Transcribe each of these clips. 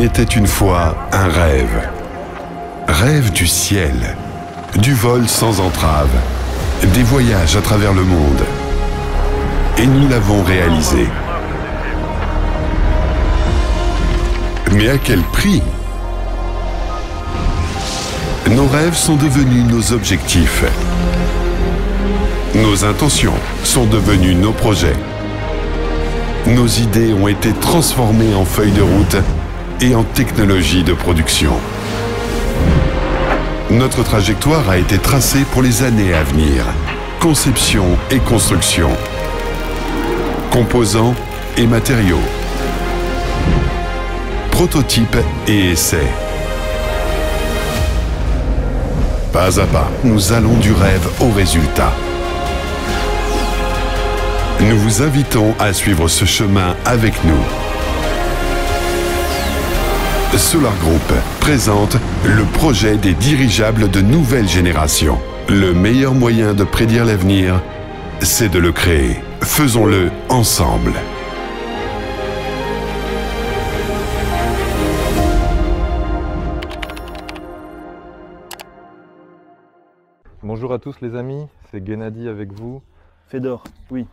était une fois un rêve. Rêve du ciel, du vol sans entrave, des voyages à travers le monde. Et nous l'avons réalisé. Mais à quel prix ? Nos rêves sont devenus nos objectifs. Nos intentions sont devenues nos projets. Nos idées ont été transformées en feuilles de route et en technologie de production. Notre trajectoire a été tracée pour les années à venir. Conception et construction. Composants et matériaux. Prototypes et essais. Pas à pas, nous allons du rêve au résultat. Nous vous invitons à suivre ce chemin avec nous. Solar Group présente le projet des dirigeables de nouvelle génération. Le meilleur moyen de prédire l'avenir, c'est de le créer. Faisons-le ensemble. Bonjour à tous les amis, c'est Gennady avec vous. Fedor, oui.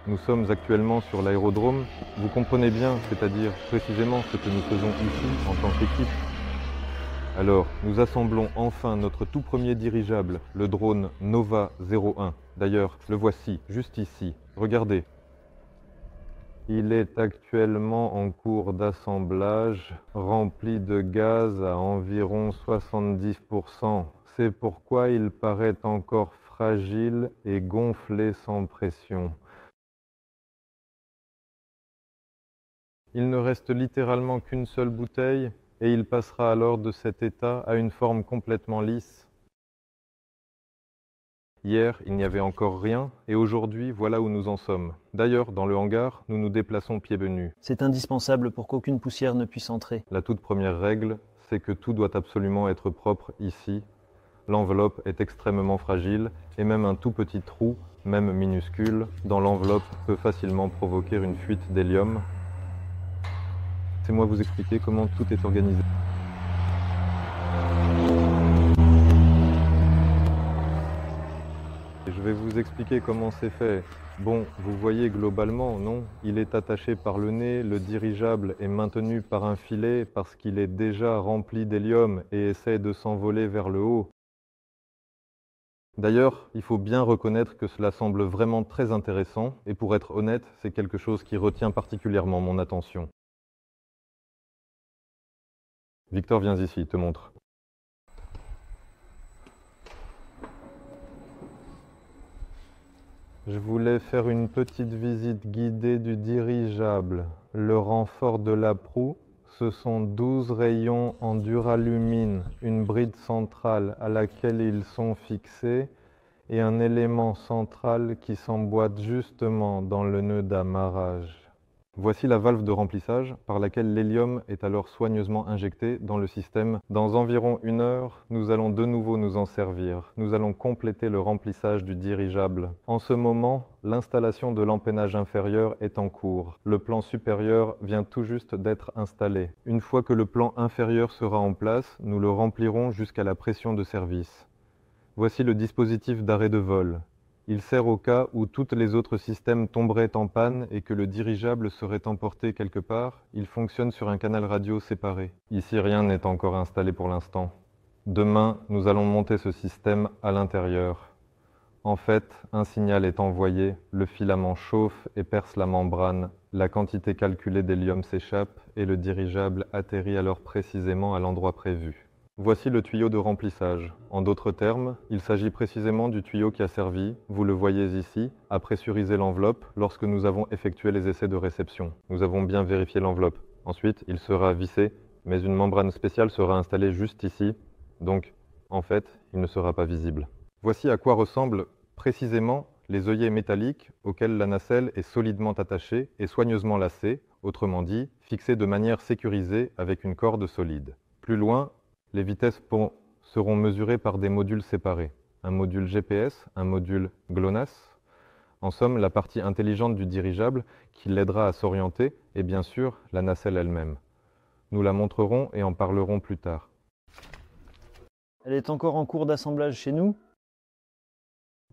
Nous sommes actuellement sur l'aérodrome. Vous comprenez bien, c'est-à-dire précisément ce que nous faisons ici en tant qu'équipe. Alors, nous assemblons enfin notre tout premier dirigeable, le drone Nova 01. D'ailleurs, le voici, juste ici. Regardez. Il est actuellement en cours d'assemblage, rempli de gaz à environ 70%. C'est pourquoi il paraît encore fragile et gonflé sans pression. Il ne reste littéralement qu'une seule bouteille et il passera alors de cet état à une forme complètement lisse. Hier, il n'y avait encore rien et aujourd'hui, voilà où nous en sommes. D'ailleurs, dans le hangar, nous nous déplaçons pieds nus. C'est indispensable pour qu'aucune poussière ne puisse entrer. La toute première règle, c'est que tout doit absolument être propre ici. L'enveloppe est extrêmement fragile et même un tout petit trou, même minuscule, dans l'enveloppe peut facilement provoquer une fuite d'hélium. Laissez-moi vous expliquer comment tout est organisé. Je vais vous expliquer comment c'est fait. Bon, vous voyez globalement, non? Il est attaché par le nez, le dirigeable est maintenu par un filet parce qu'il est déjà rempli d'hélium et essaie de s'envoler vers le haut. D'ailleurs, il faut bien reconnaître que cela semble vraiment très intéressant et pour être honnête, c'est quelque chose qui retient particulièrement mon attention. Victor, viens ici, te montre. Je voulais faire une petite visite guidée du dirigeable. Le renfort de la proue, ce sont 12 rayons en duralumine, une bride centrale à laquelle ils sont fixés et un élément central qui s'emboîte justement dans le nœud d'amarrage. Voici la valve de remplissage par laquelle l'hélium est alors soigneusement injecté dans le système. Dans environ 1 heure, nous allons de nouveau nous en servir. Nous allons compléter le remplissage du dirigeable. En ce moment, l'installation de l'empennage inférieur est en cours. Le plan supérieur vient tout juste d'être installé. Une fois que le plan inférieur sera en place, nous le remplirons jusqu'à la pression de service. Voici le dispositif d'arrêt de vol. Il sert au cas où tous les autres systèmes tomberaient en panne et que le dirigeable serait emporté quelque part. Il fonctionne sur un canal radio séparé. Ici, rien n'est encore installé pour l'instant. Demain, nous allons monter ce système à l'intérieur. En fait, un signal est envoyé, le filament chauffe et perce la membrane. La quantité calculée d'hélium s'échappe et le dirigeable atterrit alors précisément à l'endroit prévu. Voici le tuyau de remplissage. En d'autres termes, il s'agit précisément du tuyau qui a servi, vous le voyez ici, à pressuriser l'enveloppe lorsque nous avons effectué les essais de réception. Nous avons bien vérifié l'enveloppe. Ensuite, il sera vissé, mais une membrane spéciale sera installée juste ici, donc en fait, il ne sera pas visible. Voici à quoi ressemblent précisément les œillets métalliques auxquels la nacelle est solidement attachée et soigneusement lacée, autrement dit, fixée de manière sécurisée avec une corde solide. Plus loin, les vitesses seront mesurées par des modules séparés. Un module GPS, un module GLONASS. En somme, la partie intelligente du dirigeable qui l'aidera à s'orienter et bien sûr la nacelle elle-même. Nous la montrerons et en parlerons plus tard. Elle est encore en cours d'assemblage chez nous?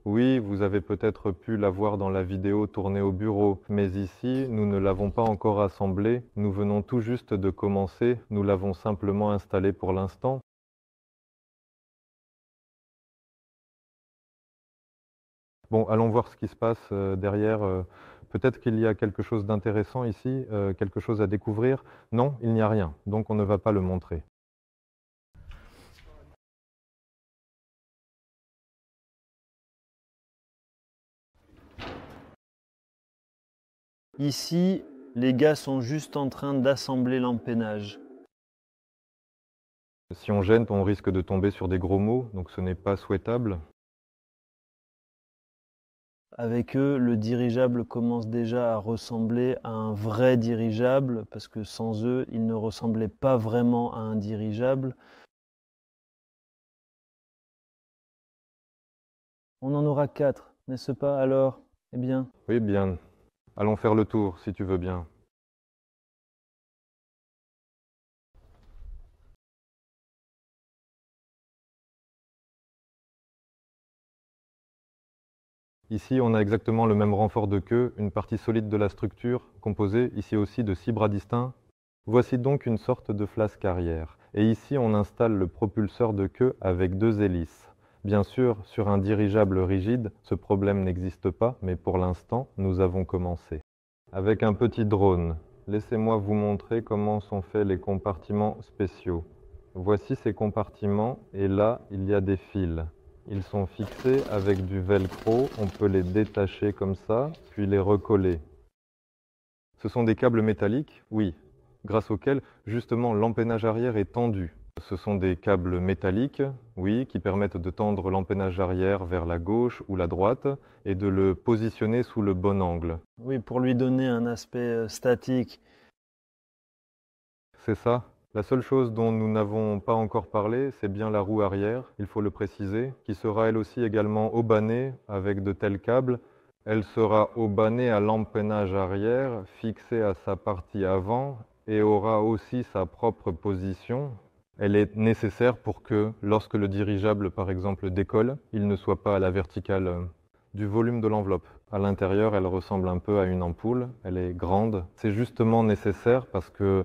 Oui, vous avez peut-être pu la voir dans la vidéo tournée au bureau, mais ici, nous ne l'avons pas encore assemblée. Nous venons tout juste de commencer, nous l'avons simplement installée pour l'instant. Bon, allons voir ce qui se passe derrière. Peut-être qu'il y a quelque chose d'intéressant ici, quelque chose à découvrir. Non, il n'y a rien, donc on ne va pas le montrer. Ici, les gars sont juste en train d'assembler l'empennage. Si on gêne, on risque de tomber sur des gros mots, donc ce n'est pas souhaitable. Avec eux, le dirigeable commence déjà à ressembler à un vrai dirigeable, parce que sans eux, il ne ressemblait pas vraiment à un dirigeable. On en aura 4, n'est-ce pas alors? Eh bien, Oui, bien. Allons faire le tour, si tu veux bien. Ici, on a exactement le même renfort de queue, une partie solide de la structure, composée ici aussi de 6 bras distincts. Voici donc une sorte de flasque arrière. Et ici, on installe le propulseur de queue avec 2 hélices. Bien sûr, sur un dirigeable rigide, ce problème n'existe pas, mais pour l'instant, nous avons commencé. Avec un petit drone, laissez-moi vous montrer comment sont faits les compartiments spéciaux. Voici ces compartiments, et là, il y a des fils. Ils sont fixés avec du velcro, on peut les détacher comme ça, puis les recoller. Ce sont des câbles métalliques, oui, grâce auxquels justement l'empennage arrière est tendu. Ce sont des câbles métalliques, oui, qui permettent de tendre l'empennage arrière vers la gauche ou la droite et de le positionner sous le bon angle. oui, pour lui donner un aspect statique. C'est ça. La seule chose dont nous n'avons pas encore parlé, c'est bien la roue arrière, il faut le préciser, qui sera elle aussi également haubanée avec de tels câbles. Elle sera haubanée à l'empennage arrière, fixée à sa partie avant et aura aussi sa propre position. Elle est nécessaire pour que, lorsque le dirigeable par exemple décolle, il ne soit pas à la verticale du volume de l'enveloppe. À l'intérieur, elle ressemble un peu à une ampoule, elle est grande. C'est justement nécessaire parce que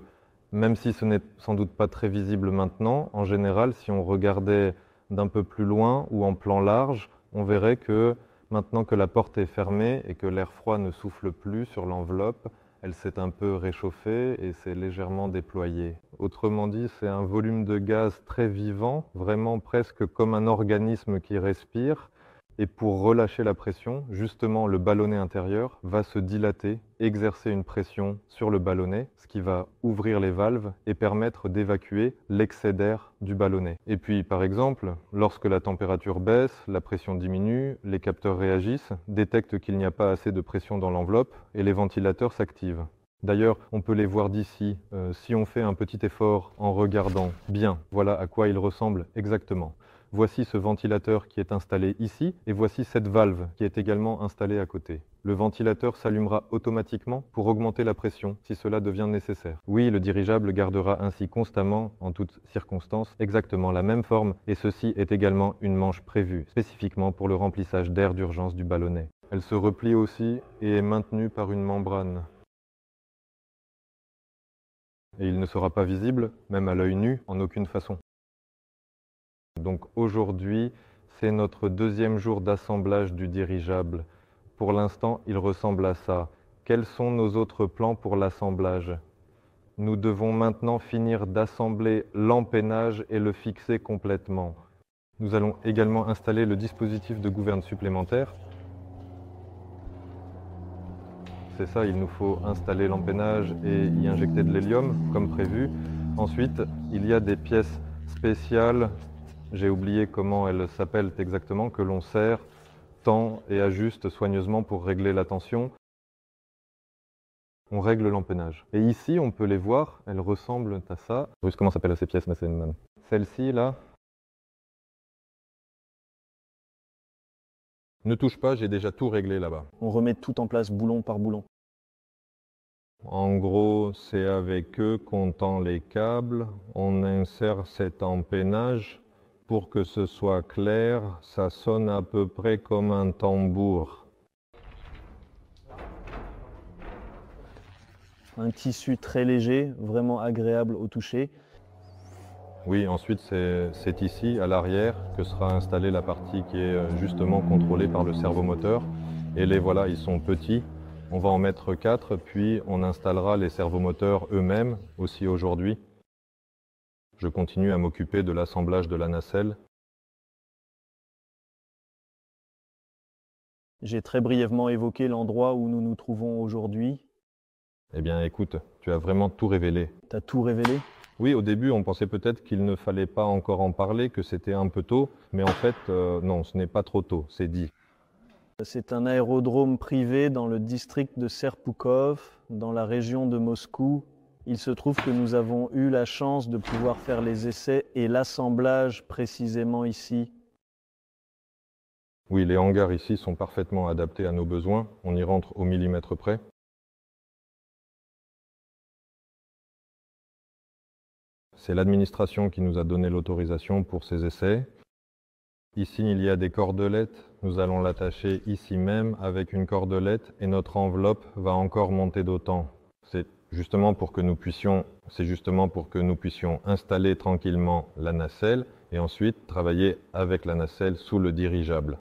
même si ce n'est sans doute pas très visible maintenant, en général, si on regardait d'un peu plus loin ou en plan large, on verrait que maintenant que la porte est fermée et que l'air froid ne souffle plus sur l'enveloppe, elle s'est un peu réchauffée et s'est légèrement déployée. Autrement dit, c'est un volume de gaz très vivant, vraiment presque comme un organisme qui respire. Et pour relâcher la pression, justement, le ballonnet intérieur va se dilater, exercer une pression sur le ballonnet, ce qui va ouvrir les valves et permettre d'évacuer l'excès d'air du ballonnet. Et puis, par exemple, lorsque la température baisse, la pression diminue, les capteurs réagissent, détectent qu'il n'y a pas assez de pression dans l'enveloppe et les ventilateurs s'activent. D'ailleurs, on peut les voir d'ici. Si on fait un petit effort en regardant bien, voilà à quoi ils ressemblent exactement. Voici ce ventilateur qui est installé ici et voici cette valve qui est également installée à côté. Le ventilateur s'allumera automatiquement pour augmenter la pression si cela devient nécessaire. Oui, le dirigeable gardera ainsi constamment, en toutes circonstances, exactement la même forme et ceci est également une manche prévue spécifiquement pour le remplissage d'air d'urgence du ballonnet. Elle se replie aussi et est maintenue par une membrane. Et il ne sera pas visible, même à l'œil nu, en aucune façon. Donc aujourd'hui, c'est notre deuxième jour d'assemblage du dirigeable. Pour l'instant, il ressemble à ça. Quels sont nos autres plans pour l'assemblage? Nous devons maintenant finir d'assembler l'empennage et le fixer complètement. Nous allons également installer le dispositif de gouverne supplémentaire. C'est ça, il nous faut installer l'empennage et y injecter de l'hélium, comme prévu. Ensuite, il y a des pièces spéciales, j'ai oublié comment elles s'appellent exactement, que l'on serre, tend et ajuste soigneusement pour régler la tension. On règle l'empennage. Et ici, on peut les voir, elles ressemblent à ça. Comment s'appellent ces pièces, celle-ci, là. Ne touche pas, j'ai déjà tout réglé là-bas. On remet tout en place boulon par boulon. En gros, c'est avec eux qu'on tend les câbles, on insère cet empennage. Pour que ce soit clair, ça sonne à peu près comme un tambour. Un tissu très léger, vraiment agréable au toucher. Oui, ensuite c'est ici, à l'arrière, que sera installée la partie qui est justement contrôlée par le servomoteur. Et les voilà, ils sont petits. On va en mettre 4, puis on installera les servomoteurs eux-mêmes aussi aujourd'hui. Je continue à m'occuper de l'assemblage de la nacelle. J'ai très brièvement évoqué l'endroit où nous nous trouvons aujourd'hui. Eh bien écoute, tu as vraiment tout révélé. Tu as tout révélé? Oui, au début, on pensait peut-être qu'il ne fallait pas encore en parler, que c'était un peu tôt, mais en fait, non, ce n'est pas trop tôt, c'est dit. C'est un aérodrome privé dans le district de Serpukhov, dans la région de Moscou. Il se trouve que nous avons eu la chance de pouvoir faire les essais et l'assemblage précisément ici. Oui, les hangars ici sont parfaitement adaptés à nos besoins, on y rentre au millimètre près. C'est l'administration qui nous a donné l'autorisation pour ces essais. Ici, il y a des cordelettes. Nous allons l'attacher ici même avec une cordelette et notre enveloppe va encore monter d'autant. C'est justement pour que nous puissions installer tranquillement la nacelle et ensuite travailler avec la nacelle sous le dirigeable.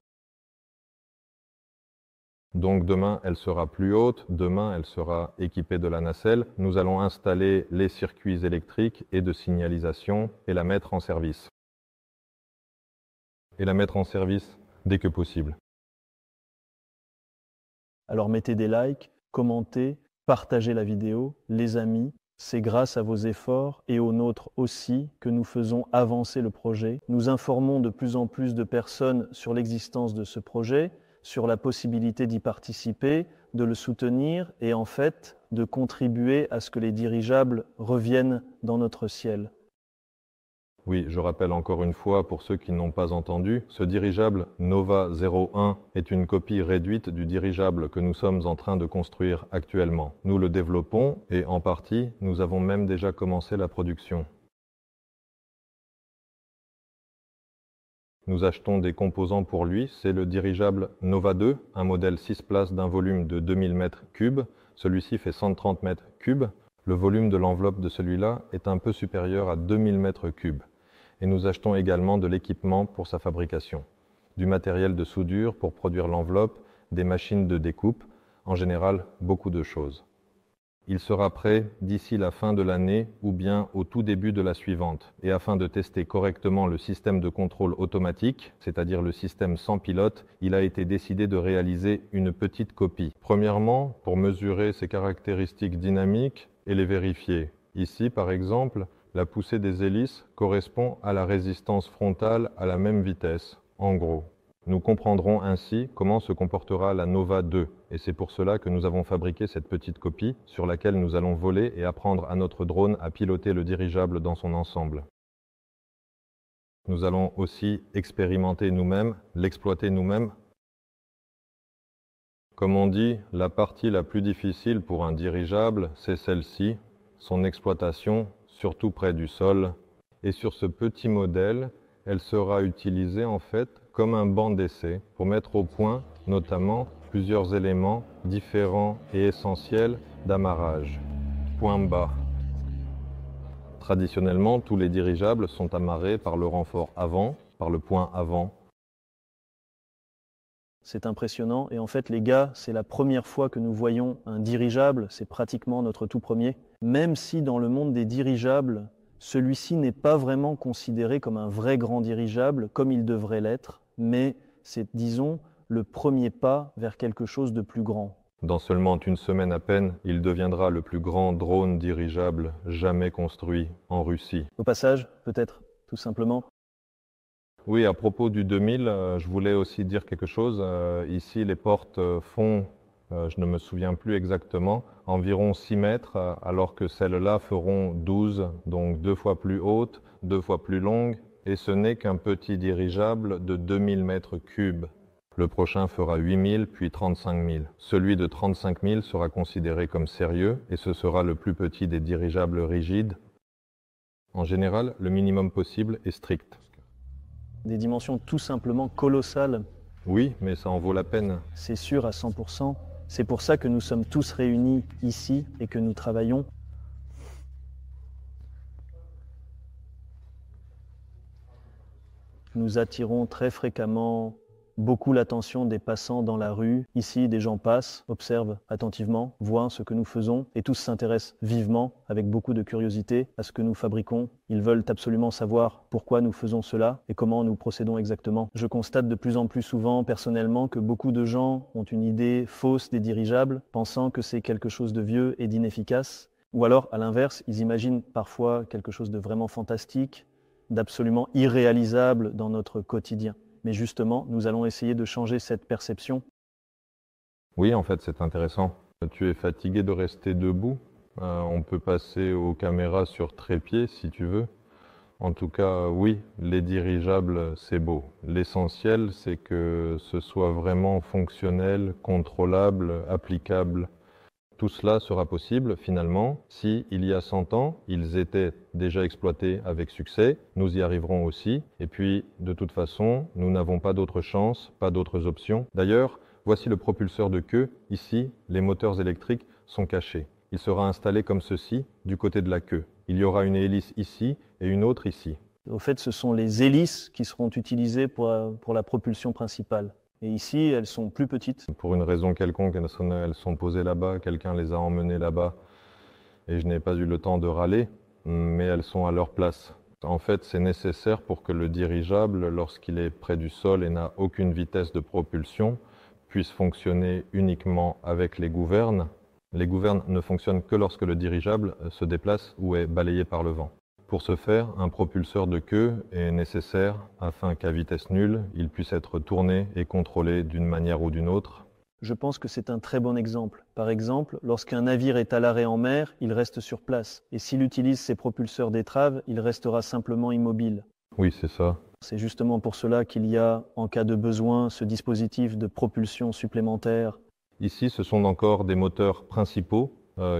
Donc demain, elle sera plus haute, demain, elle sera équipée de la nacelle. Nous allons installer les circuits électriques et de signalisation et la mettre en service. Dès que possible. Alors mettez des likes, commentez, partagez la vidéo, les amis. C'est grâce à vos efforts et aux nôtres aussi que nous faisons avancer le projet. Nous informons de plus en plus de personnes sur l'existence de ce projet, sur la possibilité d'y participer, de le soutenir et en fait de contribuer à ce que les dirigeables reviennent dans notre ciel. Oui, je rappelle encore une fois, pour ceux qui n'ont pas entendu, ce dirigeable Nova 01 est une copie réduite du dirigeable que nous sommes en train de construire actuellement. Nous le développons et en partie, nous avons même déjà commencé la production. Nous achetons des composants pour lui, c'est le dirigeable Nova 2, un modèle 6 places d'un volume de 2000 m3. Celui-ci fait 130 m3. Le volume de l'enveloppe de celui-là est un peu supérieur à 2000 m3. Et nous achetons également de l'équipement pour sa fabrication. Du matériel de soudure pour produire l'enveloppe, des machines de découpe, en général beaucoup de choses. Il sera prêt d'ici la fin de l'année ou bien au tout début de la suivante. Et afin de tester correctement le système de contrôle automatique, c'est-à-dire le système sans pilote, il a été décidé de réaliser une petite copie. Premièrement, pour mesurer ses caractéristiques dynamiques et les vérifier. Ici, par exemple, la poussée des hélices correspond à la résistance frontale à la même vitesse, en gros. Nous comprendrons ainsi comment se comportera la Nova 2, et c'est pour cela que nous avons fabriqué cette petite copie sur laquelle nous allons voler et apprendre à notre drone à piloter le dirigeable dans son ensemble. Nous allons aussi expérimenter nous-mêmes, l'exploiter nous-mêmes. Comme on dit, la partie la plus difficile pour un dirigeable, c'est celle-ci, son exploitation, surtout près du sol. Et sur ce petit modèle, elle sera utilisée en fait comme un banc d'essai pour mettre au point notamment plusieurs éléments différents et essentiels d'amarrage. Point bas. Traditionnellement, tous les dirigeables sont amarrés par le renfort avant, par le point avant. C'est impressionnant et en fait les gars, c'est la première fois que nous voyons un dirigeable, c'est pratiquement notre tout premier. Même si dans le monde des dirigeables, celui-ci n'est pas vraiment considéré comme un vrai grand dirigeable, comme il devrait l'être, mais c'est, disons, le premier pas vers quelque chose de plus grand. Dans seulement une semaine à peine, il deviendra le plus grand drone dirigeable jamais construit en Russie. Au passage, peut-être, tout simplement. Oui, à propos du 2000, je voulais aussi dire quelque chose. Ici, les portes font, je ne me souviens plus exactement, environ 6 mètres, alors que celles-là feront 12, donc 2 fois plus hautes, 2 fois plus longues. Et ce n'est qu'un petit dirigeable de 2000 mètres cubes. Le prochain fera 8000 puis 35 000. Celui de 35 000 sera considéré comme sérieux et ce sera le plus petit des dirigeables rigides. En général, le minimum possible est strict. Des dimensions tout simplement colossales. Oui, mais ça en vaut la peine. C'est sûr à 100%. C'est pour ça que nous sommes tous réunis ici et que nous travaillons. Nous attirons très fréquemment beaucoup l'attention des passants dans la rue. Ici, des gens passent, observent attentivement, voient ce que nous faisons et tous s'intéressent vivement, avec beaucoup de curiosité, à ce que nous fabriquons. Ils veulent absolument savoir pourquoi nous faisons cela et comment nous procédons exactement. Je constate de plus en plus souvent, personnellement, que beaucoup de gens ont une idée fausse des dirigeables, pensant que c'est quelque chose de vieux et d'inefficace. Ou alors, à l'inverse, ils imaginent parfois quelque chose de vraiment fantastique, d'absolument irréalisable dans notre quotidien. Mais justement, nous allons essayer de changer cette perception. Oui, en fait, c'est intéressant. Tu es fatigué de rester debout. On peut passer aux caméras sur trépied si tu veux. En tout cas, oui, les dirigeables, c'est beau. L'essentiel, c'est que ce soit vraiment fonctionnel, contrôlable, applicable. Tout cela sera possible, finalement, si, il y a 100 ans, ils étaient déjà exploités avec succès. Nous y arriverons aussi. Et puis, de toute façon, nous n'avons pas d'autre chance, pas d'autres options. D'ailleurs, voici le propulseur de queue. Ici, les moteurs électriques sont cachés. Il sera installé comme ceci, du côté de la queue. Il y aura une hélice ici et une autre ici. Au fait, ce sont les hélices qui seront utilisées pour la propulsion principale. Et ici, elles sont plus petites. Pour une raison quelconque, elles sont posées là-bas, quelqu'un les a emmenées là-bas et je n'ai pas eu le temps de râler, mais elles sont à leur place. En fait, c'est nécessaire pour que le dirigeable, lorsqu'il est près du sol et n'a aucune vitesse de propulsion, puisse fonctionner uniquement avec les gouvernes. Les gouvernes ne fonctionnent que lorsque le dirigeable se déplace ou est balayé par le vent. Pour ce faire, un propulseur de queue est nécessaire afin qu'à vitesse nulle, il puisse être tourné et contrôlé d'une manière ou d'une autre. Je pense que c'est un très bon exemple. Par exemple, lorsqu'un navire est à l'arrêt en mer, il reste sur place. Et s'il utilise ses propulseurs d'étrave, il restera simplement immobile. Oui, c'est ça. C'est justement pour cela qu'il y a, en cas de besoin, ce dispositif de propulsion supplémentaire. Ici, ce sont encore des moteurs principaux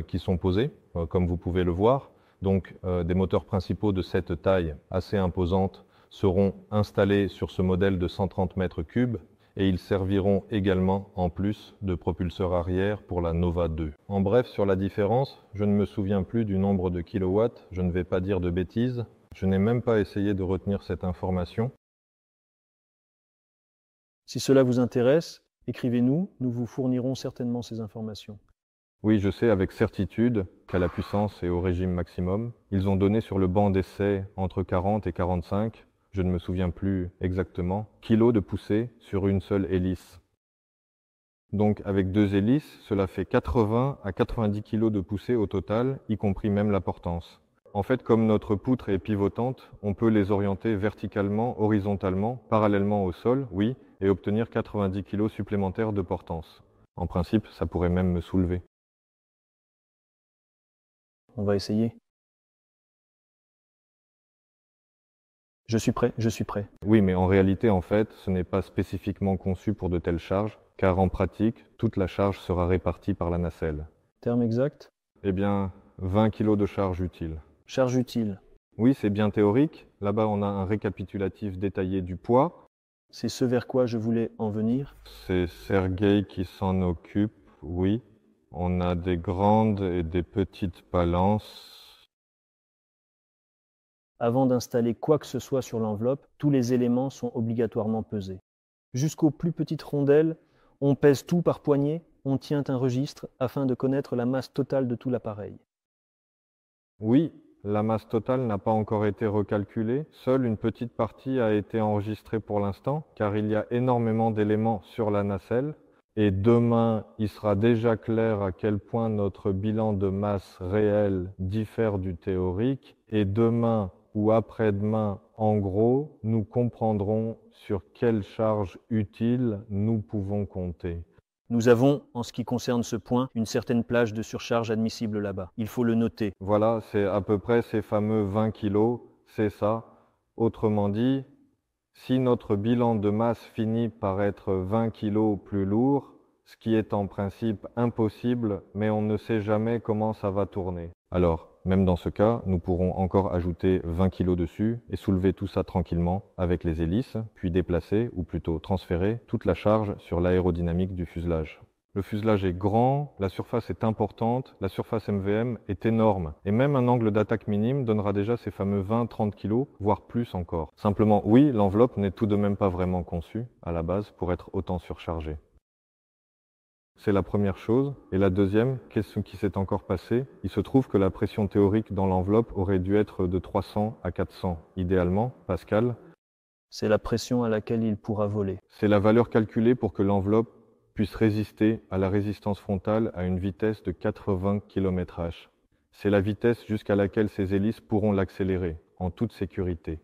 qui sont posés, comme vous pouvez le voir. Donc, des moteurs principaux de cette taille assez imposante seront installés sur ce modèle de 130 mètres cubes et ils serviront également en plus de propulseur arrière pour la Nova 2. En bref, sur la différence, je ne me souviens plus du nombre de kilowatts, je ne vais pas dire de bêtises, je n'ai même pas essayé de retenir cette information. Si cela vous intéresse, écrivez-nous, nous vous fournirons certainement ces informations. Oui, je sais avec certitude qu'à la puissance et au régime maximum, ils ont donné sur le banc d'essai entre 40 et 45, je ne me souviens plus exactement, kilos de poussée sur une seule hélice. Donc avec 2 hélices, cela fait 80 à 90 kilos de poussée au total, y compris même la portance. En fait, comme notre poutre est pivotante, on peut les orienter verticalement, horizontalement, parallèlement au sol, oui, et obtenir 90 kilos supplémentaires de portance. En principe, ça pourrait même me soulever. On va essayer. Je suis prêt, je suis prêt. Oui, mais en réalité, en fait, ce n'est pas spécifiquement conçu pour de telles charges, car en pratique, toute la charge sera répartie par la nacelle. Terme exact? Eh bien, 20 kg de charge utile. Charge utile. Oui, c'est bien théorique. Là-bas, on a un récapitulatif détaillé du poids. C'est ce vers quoi je voulais en venir. C'est Sergueï qui s'en occupe, oui. On a des grandes et des petites balances. Avant d'installer quoi que ce soit sur l'enveloppe, tous les éléments sont obligatoirement pesés. Jusqu'aux plus petites rondelles, on pèse tout par poignée, on tient un registre afin de connaître la masse totale de tout l'appareil. Oui, la masse totale n'a pas encore été recalculée. Seule une petite partie a été enregistrée pour l'instant, car il y a énormément d'éléments sur la nacelle. Et demain, il sera déjà clair à quel point notre bilan de masse réel diffère du théorique. Et demain ou après-demain, en gros, nous comprendrons sur quelle charge utile nous pouvons compter. Nous avons, en ce qui concerne ce point, une certaine plage de surcharge admissible là-bas. Il faut le noter. Voilà, c'est à peu près ces fameux 20 kilos, c'est ça. Autrement dit, Si notre bilan de masse finit par être 20 kg plus lourd, ce qui est en principe impossible, mais on ne sait jamais comment ça va tourner. Alors, même dans ce cas, nous pourrons encore ajouter 20 kg dessus et soulever tout ça tranquillement avec les hélices, puis déplacer, ou plutôt transférer, toute la charge sur l'aérodynamique du fuselage. Le fuselage est grand, la surface est importante, la surface MVM est énorme. Et même un angle d'attaque minime donnera déjà ces fameux 20-30 kg, voire plus encore. Simplement, oui, l'enveloppe n'est tout de même pas vraiment conçue, à la base, pour être autant surchargée. C'est la première chose. Et la deuxième, qu'est-ce qui s'est encore passé? Il se trouve que la pression théorique dans l'enveloppe aurait dû être de 300 à 400, idéalement, pascal. C'est la pression à laquelle il pourra voler. C'est la valeur calculée pour que l'enveloppe puisse résister à la résistance frontale à une vitesse de 80 km/h. C'est la vitesse jusqu'à laquelle ces hélices pourront l'accélérer, en toute sécurité.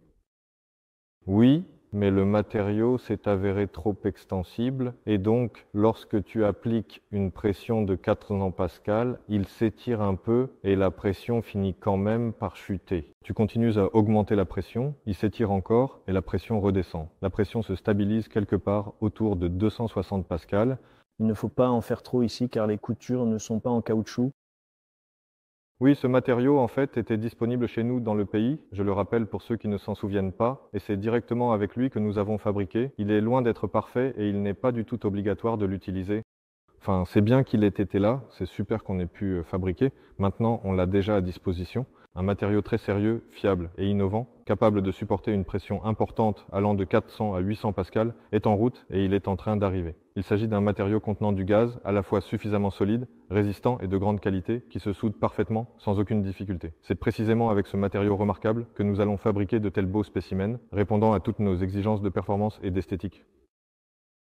Oui, mais le matériau s'est avéré trop extensible et donc lorsque tu appliques une pression de 400 pascal, il s'étire un peu et la pression finit quand même par chuter. Tu continues à augmenter la pression, il s'étire encore et la pression redescend. La pression se stabilise quelque part autour de 260 pascal. Il ne faut pas en faire trop ici car les coutures ne sont pas en caoutchouc. Oui, ce matériau, en fait, était disponible chez nous dans le pays, je le rappelle pour ceux qui ne s'en souviennent pas, et c'est directement avec lui que nous avons fabriqué. Il est loin d'être parfait et il n'est pas du tout obligatoire de l'utiliser. Enfin, c'est bien qu'il ait été là, c'est super qu'on ait pu fabriquer. Maintenant, on l'a déjà à disposition. Un matériau très sérieux, fiable et innovant, capable de supporter une pression importante allant de 400 à 800 pascal, est en route et il est en train d'arriver. Il s'agit d'un matériau contenant du gaz, à la fois suffisamment solide, résistant et de grande qualité, qui se soude parfaitement, sans aucune difficulté. C'est précisément avec ce matériau remarquable que nous allons fabriquer de tels beaux spécimens, répondant à toutes nos exigences de performance et d'esthétique.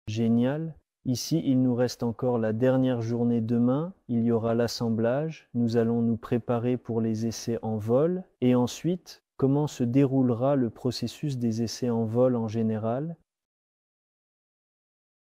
Génial. Ici, il nous reste encore la dernière journée demain. Il y aura l'assemblage. Nous allons nous préparer pour les essais en vol. Et ensuite, comment se déroulera le processus des essais en vol en général?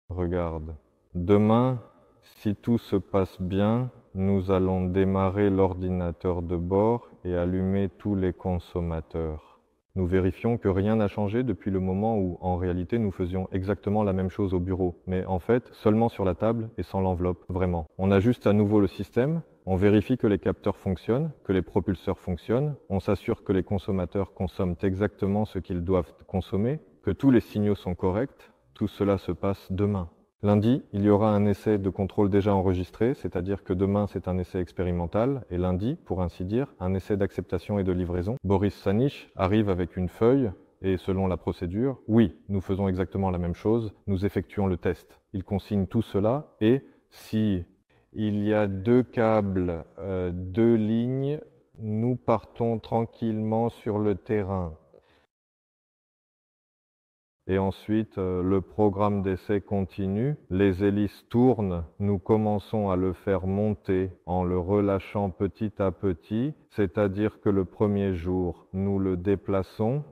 Regarde. Demain, si tout se passe bien, nous allons démarrer l'ordinateur de bord et allumer tous les consommateurs. Nous vérifions que rien n'a changé depuis le moment où, en réalité, nous faisions exactement la même chose au bureau, mais en fait, seulement sur la table et sans l'enveloppe, vraiment. On ajuste à nouveau le système, on vérifie que les capteurs fonctionnent, que les propulseurs fonctionnent, on s'assure que les consommateurs consomment exactement ce qu'ils doivent consommer, que tous les signaux sont corrects. Tout cela se passe demain. Lundi, il y aura un essai de contrôle déjà enregistré, c'est-à-dire que demain c'est un essai expérimental, et lundi, pour ainsi dire, un essai d'acceptation et de livraison. Boris Sanich arrive avec une feuille, et selon la procédure, oui, nous faisons exactement la même chose, nous effectuons le test. Il consigne tout cela, et si il y a 2 câbles, 2 lignes, nous partons tranquillement sur le terrain. Et ensuite, le programme d'essai continue, les hélices tournent, nous commençons à le faire monter en le relâchant petit à petit, c'est-à-dire que le premier jour, nous le déplaçons.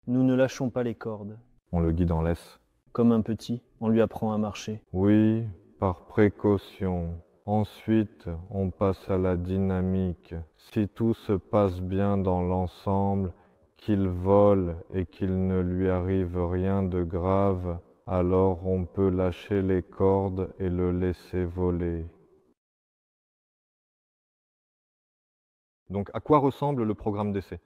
Nous ne lâchons pas les cordes. On le guide en laisse. Comme un petit, on lui apprend à marcher. Oui, par précaution. Ensuite, on passe à la dynamique. Si tout se passe bien dans l'ensemble, qu'il vole et qu'il ne lui arrive rien de grave, alors on peut lâcher les cordes et le laisser voler. Donc à quoi ressemble le programme d'essai?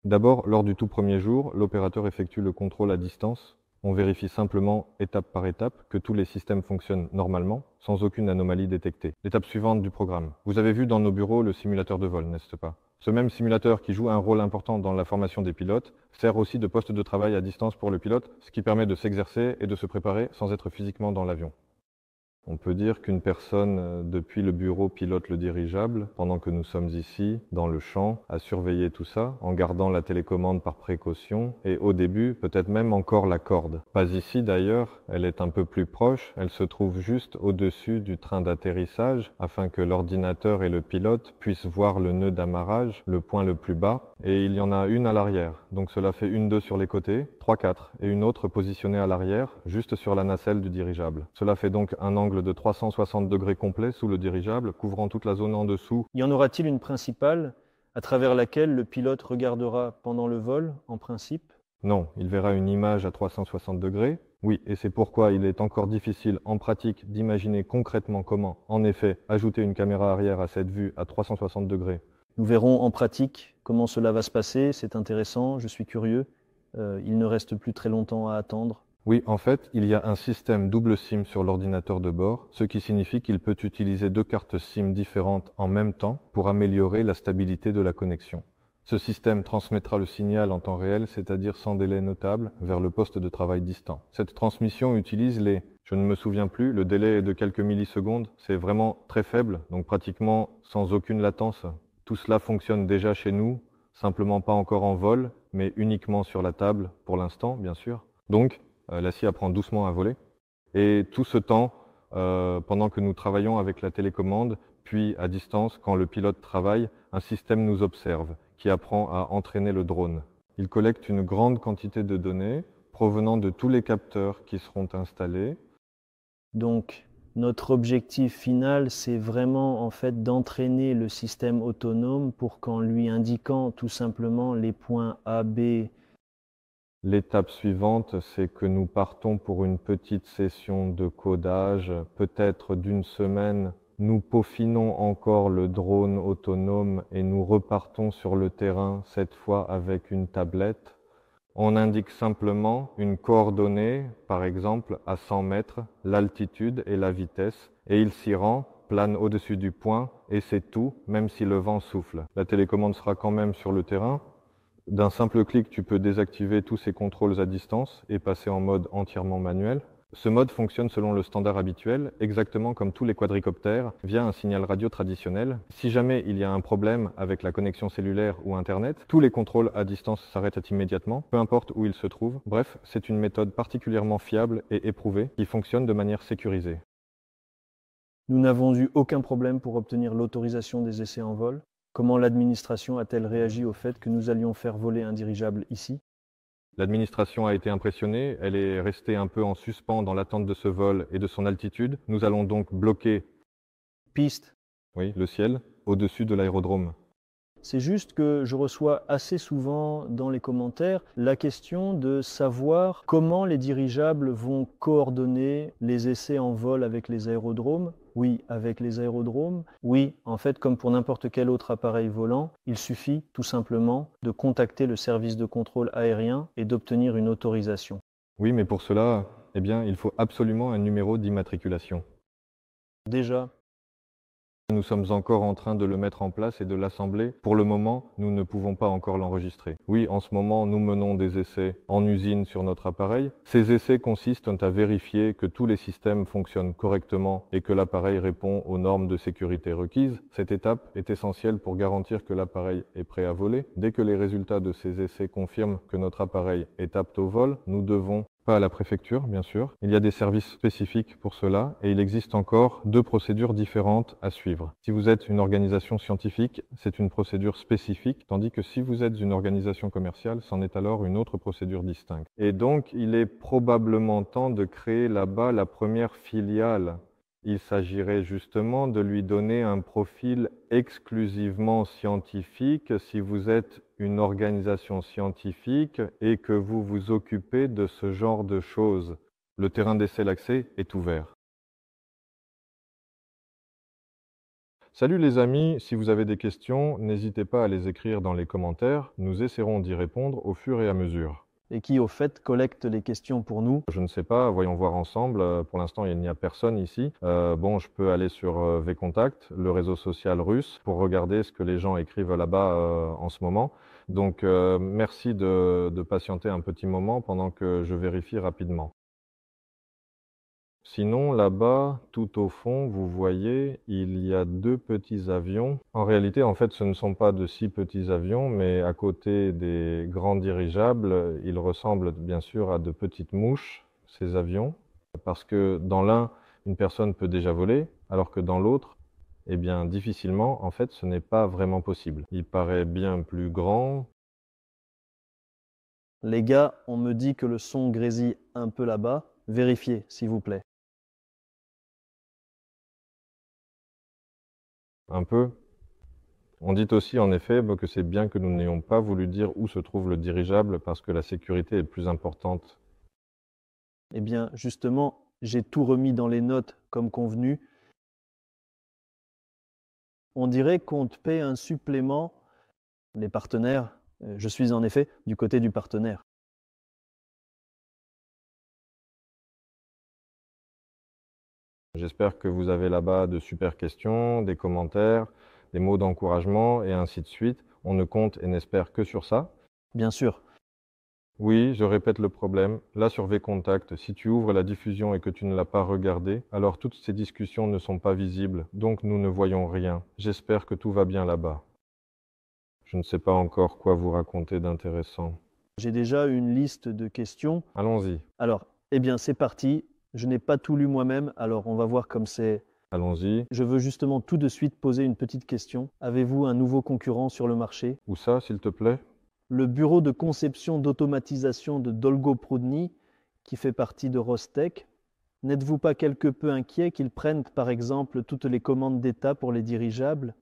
D'abord, lors du tout premier jour, l'opérateur effectue le contrôle à distance. On vérifie simplement, étape par étape, que tous les systèmes fonctionnent normalement, sans aucune anomalie détectée. L'étape suivante du programme. Vous avez vu dans nos bureaux le simulateur de vol, n'est-ce pas? Ce même simulateur qui joue un rôle important dans la formation des pilotes sert aussi de poste de travail à distance pour le pilote, ce qui permet de s'exercer et de se préparer sans être physiquement dans l'avion. On peut dire qu'une personne, depuis le bureau, pilote le dirigeable, pendant que nous sommes ici, dans le champ, à surveiller tout ça, en gardant la télécommande par précaution, et au début, peut-être même encore la corde. Pas ici d'ailleurs, elle est un peu plus proche, elle se trouve juste au-dessus du train d'atterrissage, afin que l'ordinateur et le pilote puissent voir le nœud d'amarrage, le point le plus bas, et il y en a une à l'arrière, donc cela fait 1-2 sur les côtés, 3-4, et une autre positionnée à l'arrière, juste sur la nacelle du dirigeable. Cela fait donc un angle de 360 degrés complet sous le dirigeable, couvrant toute la zone en dessous. Y en aura-t-il une principale à travers laquelle le pilote regardera pendant le vol, en principe? Non, il verra une image à 360 degrés. Oui, et c'est pourquoi il est encore difficile en pratique d'imaginer concrètement comment, en effet, ajouter une caméra arrière à cette vue à 360 degrés. Nous verrons en pratique comment cela va se passer, c'est intéressant, je suis curieux. Il ne reste plus très longtemps à attendre. Oui, en fait, il y a un système double SIM sur l'ordinateur de bord, ce qui signifie qu'il peut utiliser 2 cartes SIM différentes en même temps pour améliorer la stabilité de la connexion. Ce système transmettra le signal en temps réel, c'est-à-dire sans délai notable, vers le poste de travail distant. Cette transmission utilise je ne me souviens plus, le délai est de quelques millisecondes, c'est vraiment très faible, donc pratiquement sans aucune latence. Tout cela fonctionne déjà chez nous, simplement pas encore en vol, mais uniquement sur la table, pour l'instant, bien sûr. Donc, la scie apprend doucement à voler. Et tout ce temps, pendant que nous travaillons avec la télécommande, puis à distance, quand le pilote travaille, un système nous observe, qui apprend à entraîner le drone. Il collecte une grande quantité de données provenant de tous les capteurs qui seront installés. Donc, notre objectif final, c'est vraiment en fait d'entraîner le système autonome pour qu'en lui indiquant tout simplement les points A, B. L'étape suivante, c'est que nous partons pour une petite session de codage, peut-être d'une semaine. Nous peaufinons encore le drone autonome et nous repartons sur le terrain, cette fois avec une tablette. On indique simplement une coordonnée, par exemple à 100 mètres, l'altitude et la vitesse, et il s'y rend, plane au-dessus du point, et c'est tout, même si le vent souffle. La télécommande sera quand même sur le terrain. D'un simple clic, tu peux désactiver tous ces contrôles à distance et passer en mode entièrement manuel. Ce mode fonctionne selon le standard habituel, exactement comme tous les quadricoptères, via un signal radio traditionnel. Si jamais il y a un problème avec la connexion cellulaire ou Internet, tous les contrôles à distance s'arrêtent immédiatement, peu importe où ils se trouvent. Bref, c'est une méthode particulièrement fiable et éprouvée qui fonctionne de manière sécurisée. Nous n'avons eu aucun problème pour obtenir l'autorisation des essais en vol. Comment l'administration a-t-elle réagi au fait que nous allions faire voler un dirigeable ici ? L'administration a été impressionnée, elle est restée un peu en suspens dans l'attente de ce vol et de son altitude. Nous allons donc bloquer Piste. oui, le ciel au-dessus de l'aérodrome. C'est juste que je reçois assez souvent dans les commentaires la question de savoir comment les dirigeables vont coordonner les essais en vol avec les aérodromes. Oui, avec les aérodromes. Oui, en fait, comme pour n'importe quel autre appareil volant, il suffit tout simplement de contacter le service de contrôle aérien et d'obtenir une autorisation. Oui, mais pour cela, eh bien, il faut absolument un numéro d'immatriculation. Déjà, Nous sommes encore en train de le mettre en place et de l'assembler. Pour le moment, nous ne pouvons pas encore l'enregistrer. Oui, en ce moment, nous menons des essais en usine sur notre appareil. Ces essais consistent à vérifier que tous les systèmes fonctionnent correctement et que l'appareil répond aux normes de sécurité requises. Cette étape est essentielle pour garantir que l'appareil est prêt à voler. Dès que les résultats de ces essais confirment que notre appareil est apte au vol, nous devons pas à la préfecture, bien sûr. Il y a des services spécifiques pour cela et il existe encore 2 procédures différentes à suivre. Si vous êtes une organisation scientifique, c'est une procédure spécifique, tandis que si vous êtes une organisation commerciale, c'en est alors une autre procédure distincte. Et donc, il est probablement temps de créer là-bas la première filiale. Il s'agirait justement de lui donner un profil exclusivement scientifique si vous êtes une organisation scientifique et que vous vous occupez de ce genre de choses. Le terrain d'essai l'accès est ouvert. Salut les amis, si vous avez des questions, n'hésitez pas à les écrire dans les commentaires, nous essaierons d'y répondre au fur et à mesure. et qui au fait collecte les questions pour nous. Je ne sais pas, voyons voir ensemble. Pour l'instant, il n'y a personne ici. Bon, je peux aller sur VKontakte, le réseau social russe, pour regarder ce que les gens écrivent là-bas en ce moment. Donc, merci de patienter un petit moment pendant que je vérifie rapidement. Sinon, là-bas, tout au fond, vous voyez, il y a 2 petits avions. En réalité, en fait, ce ne sont pas de si petits avions, mais à côté des grands dirigeables, ils ressemblent bien sûr à de petites mouches, ces avions, parce que dans l'un, une personne peut déjà voler, alors que dans l'autre, eh bien, difficilement, en fait, ce n'est pas vraiment possible. Il paraît bien plus grand. Les gars, on me dit que le son grésille un peu là-bas. Vérifiez, s'il vous plaît. Un peu. On dit aussi en effet que c'est bien que nous n'ayons pas voulu dire où se trouve le dirigeable parce que la sécurité est plus importante. Eh bien, justement, j'ai tout remis dans les notes comme convenu. On dirait qu'on te paie un supplément, les partenaires. Je suis en effet du côté du partenaire. J'espère que vous avez là-bas de super questions, des commentaires, des mots d'encouragement et ainsi de suite. On ne compte et n'espère que sur ça. Bien sûr. Oui, je répète le problème. Là sur VContact, si tu ouvres la diffusion et que tu ne l'as pas regardée, alors toutes ces discussions ne sont pas visibles, donc nous ne voyons rien. J'espère que tout va bien là-bas. Je ne sais pas encore quoi vous raconter d'intéressant. J'ai déjà une liste de questions. Allons-y, Alors, eh bien, c'est parti. Je n'ai pas tout lu moi-même, alors on va voir comme c'est. allons-y. Je veux justement tout de suite poser une petite question. Avez-vous un nouveau concurrent sur le marché? Où ça, s'il te plaît? Le bureau de conception d'automatisation de Dolgoprudny, qui fait partie de Rostec. N'êtes-vous pas quelque peu inquiet qu'ils prennent par exemple toutes les commandes d'État pour les dirigeables?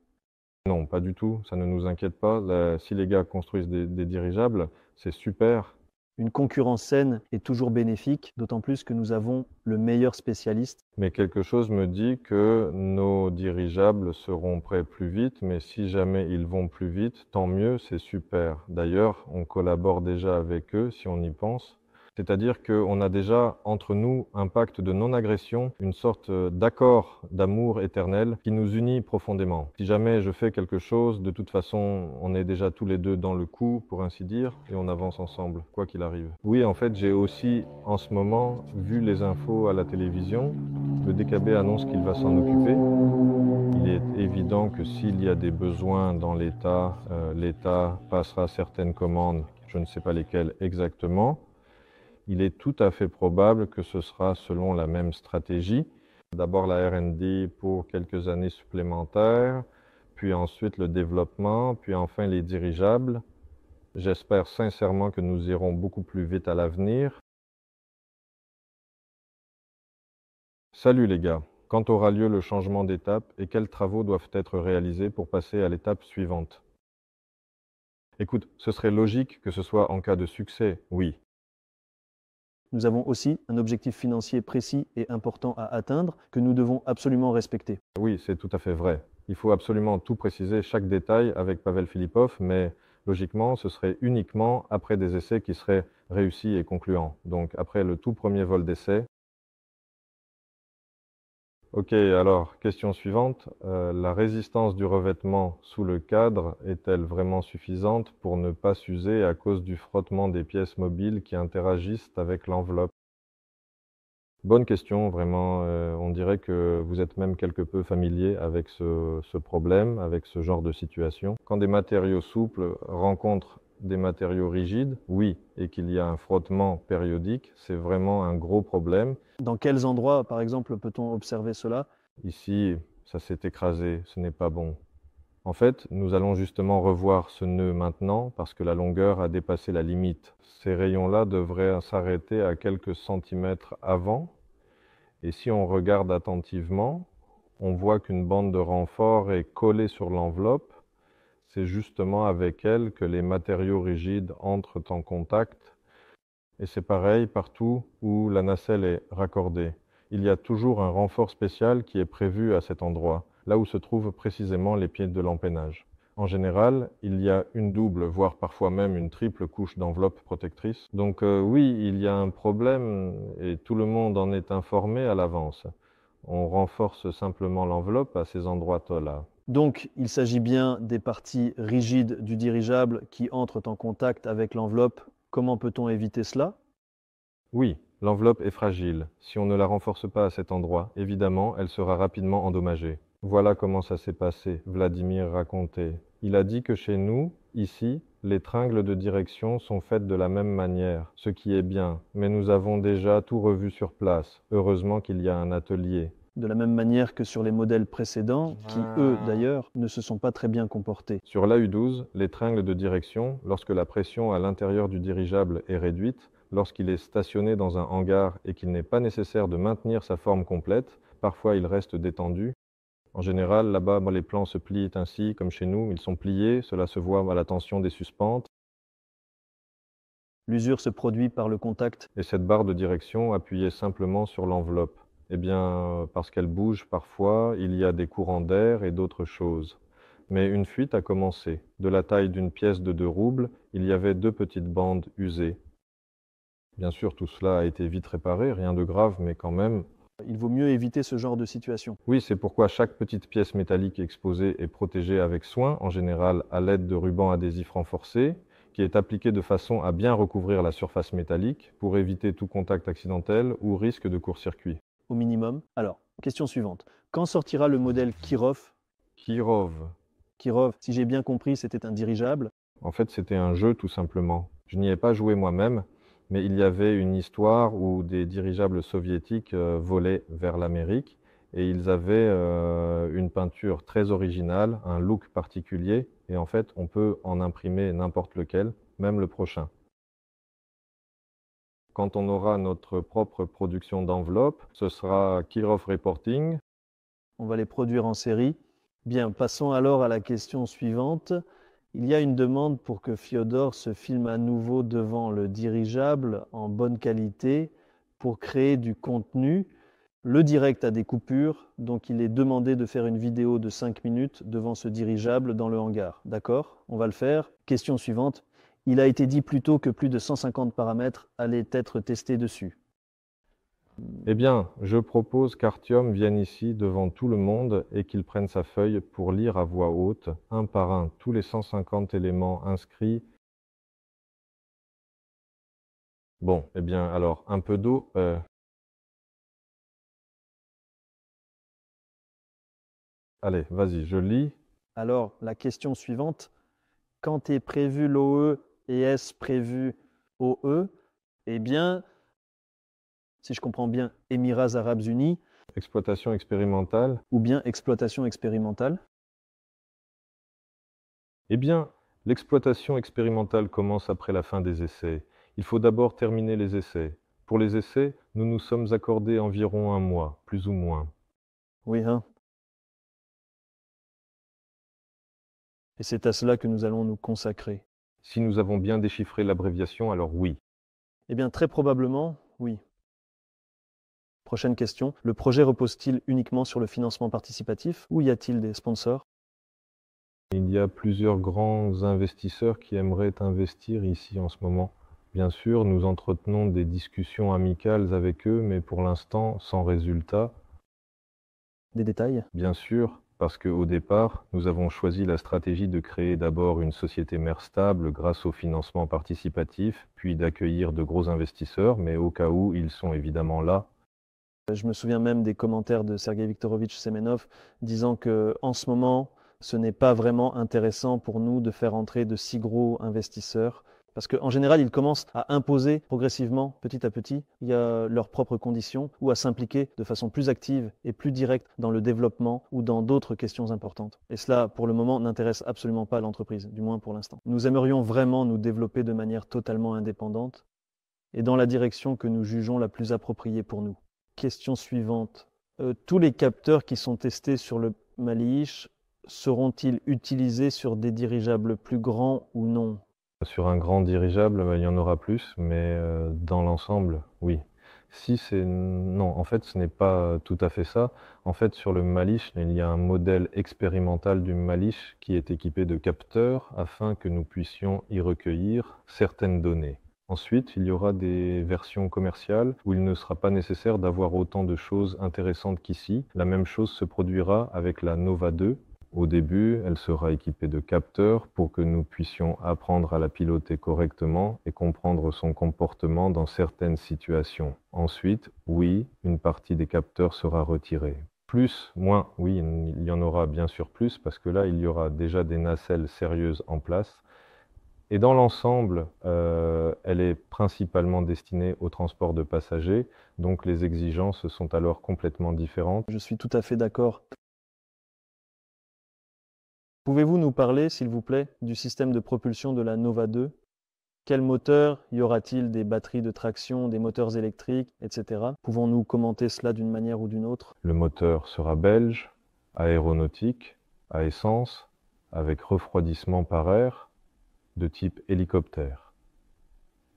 Non, pas du tout, ça ne nous inquiète pas. Si les gars construisent des dirigeables, c'est super. Une concurrence saine est toujours bénéfique, d'autant plus que nous avons le meilleur spécialiste. Mais quelque chose me dit que nos dirigeables seront prêts plus vite, mais si jamais ils vont plus vite, tant mieux, c'est super. D'ailleurs, on collabore déjà avec eux, si on y pense. C'est-à-dire qu'on a déjà entre nous un pacte de non-agression, une sorte d'accord d'amour éternel qui nous unit profondément. Si jamais je fais quelque chose, de toute façon, on est déjà tous les deux dans le coup, pour ainsi dire, et on avance ensemble, quoi qu'il arrive. Oui, en fait, j'ai aussi, en ce moment, vu les infos à la télévision. Le DKB annonce qu'il va s'en occuper. Il est évident que s'il y a des besoins dans l'État, l'État passera certaines commandes, je ne sais pas lesquelles exactement. Il est tout à fait probable que ce sera selon la même stratégie. D'abord la R&D pour quelques années supplémentaires, puis ensuite le développement, puis enfin les dirigeables. J'espère sincèrement que nous irons beaucoup plus vite à l'avenir. Salut les gars, quand aura lieu le changement d'étape et quels travaux doivent être réalisés pour passer à l'étape suivante? Écoute, ce serait logique que ce soit en cas de succès, oui. Nous avons aussi un objectif financier précis et important à atteindre que nous devons absolument respecter. Oui, c'est tout à fait vrai. Il faut absolument tout préciser, chaque détail avec Pavel Filipov, mais logiquement, ce serait uniquement après des essais qui seraient réussis et concluants. Donc après le tout premier vol d'essai. Ok, alors, question suivante. La résistance du revêtement sous le cadre est-elle vraiment suffisante pour ne pas s'user à cause du frottement des pièces mobiles qui interagissent avec l'enveloppe? Bonne question, vraiment. On dirait que vous êtes même quelque peu familier avec ce problème, avec ce genre de situation. Quand des matériaux souples rencontrent des matériaux rigides, oui, et qu'il y a un frottement périodique, c'est vraiment un gros problème. Dans quels endroits, par exemple, peut-on observer cela? Ici, ça s'est écrasé, ce n'est pas bon. En fait, nous allons justement revoir ce nœud maintenant parce que la longueur a dépassé la limite. Ces rayons-là devraient s'arrêter à quelques centimètres avant. Et si on regarde attentivement, on voit qu'une bande de renfort est collée sur l'enveloppe. C'est justement avec elle que les matériaux rigides entrent en contact. Et c'est pareil partout où la nacelle est raccordée. Il y a toujours un renfort spécial qui est prévu à cet endroit, là où se trouvent précisément les pieds de l'empennage. En général, il y a une double, voire parfois même une triple couche d'enveloppe protectrice. Donc oui, il y a un problème et tout le monde en est informé à l'avance. On renforce simplement l'enveloppe à ces endroits-là. Donc, il s'agit bien des parties rigides du dirigeable qui entrent en contact avec l'enveloppe. Comment peut-on éviter cela? Oui, l'enveloppe est fragile. Si on ne la renforce pas à cet endroit, évidemment, elle sera rapidement endommagée. Voilà comment ça s'est passé, Vladimir racontait. Il a dit que chez nous, ici, les tringles de direction sont faites de la même manière, ce qui est bien, mais nous avons déjà tout revu sur place. Heureusement qu'il y a un atelier. De la même manière que sur les modèles précédents, qui eux d'ailleurs ne se sont pas très bien comportés. Sur l'AU12, les tringles de direction, lorsque la pression à l'intérieur du dirigeable est réduite, lorsqu'il est stationné dans un hangar et qu'il n'est pas nécessaire de maintenir sa forme complète, parfois il reste détendu. En général, là-bas, les plans se plient ainsi, comme chez nous, ils sont pliés, cela se voit à la tension des suspentes. L'usure se produit par le contact. Et cette barre de direction appuyée simplement sur l'enveloppe. Eh bien, parce qu'elle bouge parfois, il y a des courants d'air et d'autres choses. Mais une fuite a commencé. De la taille d'une pièce de 2 roubles, il y avait 2 petites bandes usées. Bien sûr, tout cela a été vite réparé, rien de grave, mais quand même. Il vaut mieux éviter ce genre de situation. Oui, c'est pourquoi chaque petite pièce métallique exposée est protégée avec soin, en général à l'aide de rubans adhésifs renforcés, qui est appliqué de façon à bien recouvrir la surface métallique pour éviter tout contact accidentel ou risque de court-circuit. Au minimum. Alors, question suivante. Quand sortira le modèle Kirov? Kirov. Kirov, si j'ai bien compris, c'était un dirigeable. En fait, c'était un jeu tout simplement. Je n'y ai pas joué moi-même, mais il y avait une histoire où des dirigeables soviétiques volaient vers l'Amérique et ils avaient une peinture très originale, un look particulier, et en fait, on peut en imprimer n'importe lequel, même le prochain. Quand on aura notre propre production d'enveloppes, ce sera Kirov Reporting. On va les produire en série. Bien, passons alors à la question suivante. Il y a une demande pour que Fiodor se filme à nouveau devant le dirigeable en bonne qualité pour créer du contenu. Le direct a des coupures, donc il est demandé de faire une vidéo de 5 minutes devant ce dirigeable dans le hangar. D'accord? On va le faire. Question suivante. Il a été dit plus tôt que plus de 150 paramètres allaient être testés dessus. Eh bien, je propose qu'Artyom vienne ici devant tout le monde et qu'il prenne sa feuille pour lire à voix haute, un par un, tous les 150 éléments inscrits. Bon, eh bien, alors, un peu d'eau. Allez, vas-y, je lis. Alors, la question suivante. Quand est prévu l'OE et est-ce prévu OE? Eh bien, si je comprends bien, Émirats Arabes Unis. Exploitation expérimentale. Ou bien exploitation expérimentale. Eh bien, l'exploitation expérimentale commence après la fin des essais. Il faut d'abord terminer les essais. Pour les essais, nous nous sommes accordés environ 1 mois, plus ou moins. Oui, hein. Et c'est à cela que nous allons nous consacrer. Si nous avons bien déchiffré l'abréviation, alors oui. Eh bien, très probablement, oui. Prochaine question. Le projet repose-t-il uniquement sur le financement participatif ou y a-t-il des sponsors? Il y a plusieurs grands investisseurs qui aimeraient investir ici en ce moment. Bien sûr, nous entretenons des discussions amicales avec eux, mais pour l'instant, sans résultat. Des détails? Bien sûr, parce qu'au départ, nous avons choisi la stratégie de créer d'abord une société mère stable grâce au financement participatif, puis d'accueillir de gros investisseurs, mais au cas où ils sont évidemment là. Je me souviens même des commentaires de Sergei Viktorovitch Semenov disant que en ce moment, ce n'est pas vraiment intéressant pour nous de faire entrer de si gros investisseurs. Parce qu'en général, ils commencent à imposer progressivement, petit à petit, il y a leurs propres conditions, ou à s'impliquer de façon plus active et plus directe dans le développement ou dans d'autres questions importantes. Et cela, pour le moment, n'intéresse absolument pas l'entreprise, du moins pour l'instant. Nous aimerions vraiment nous développer de manière totalement indépendante et dans la direction que nous jugeons la plus appropriée pour nous. Question suivante. Tous les capteurs qui sont testés sur le Maliish seront-ils utilisés sur des dirigeables plus grands ou non? Sur un grand dirigeable, il y en aura plus, mais dans l'ensemble, oui. Si c'est... Non, en fait, ce n'est pas tout à fait ça. En fait, sur le Malish, il y a un modèle expérimental du Malish qui est équipé de capteurs afin que nous puissions y recueillir certaines données. Ensuite, il y aura des versions commerciales où il ne sera pas nécessaire d'avoir autant de choses intéressantes qu'ici. La même chose se produira avec la Nova 2. Au début, elle sera équipée de capteurs pour que nous puissions apprendre à la piloter correctement et comprendre son comportement dans certaines situations. Ensuite, oui, une partie des capteurs sera retirée. Plus, moins, oui, il y en aura bien sûr plus parce que là, il y aura déjà des nacelles sérieuses en place. Et dans l'ensemble, elle est principalement destinée au transport de passagers, donc les exigences sont alors complètement différentes. Je suis tout à fait d'accord. Pouvez-vous nous parler, s'il vous plaît, du système de propulsion de la Nova 2? Quel moteur? Y aura-t-il des batteries de traction, des moteurs électriques, etc. Pouvons-nous commenter cela d'une manière ou d'une autre? Le moteur sera belge, aéronautique, à essence, avec refroidissement par air, de type hélicoptère.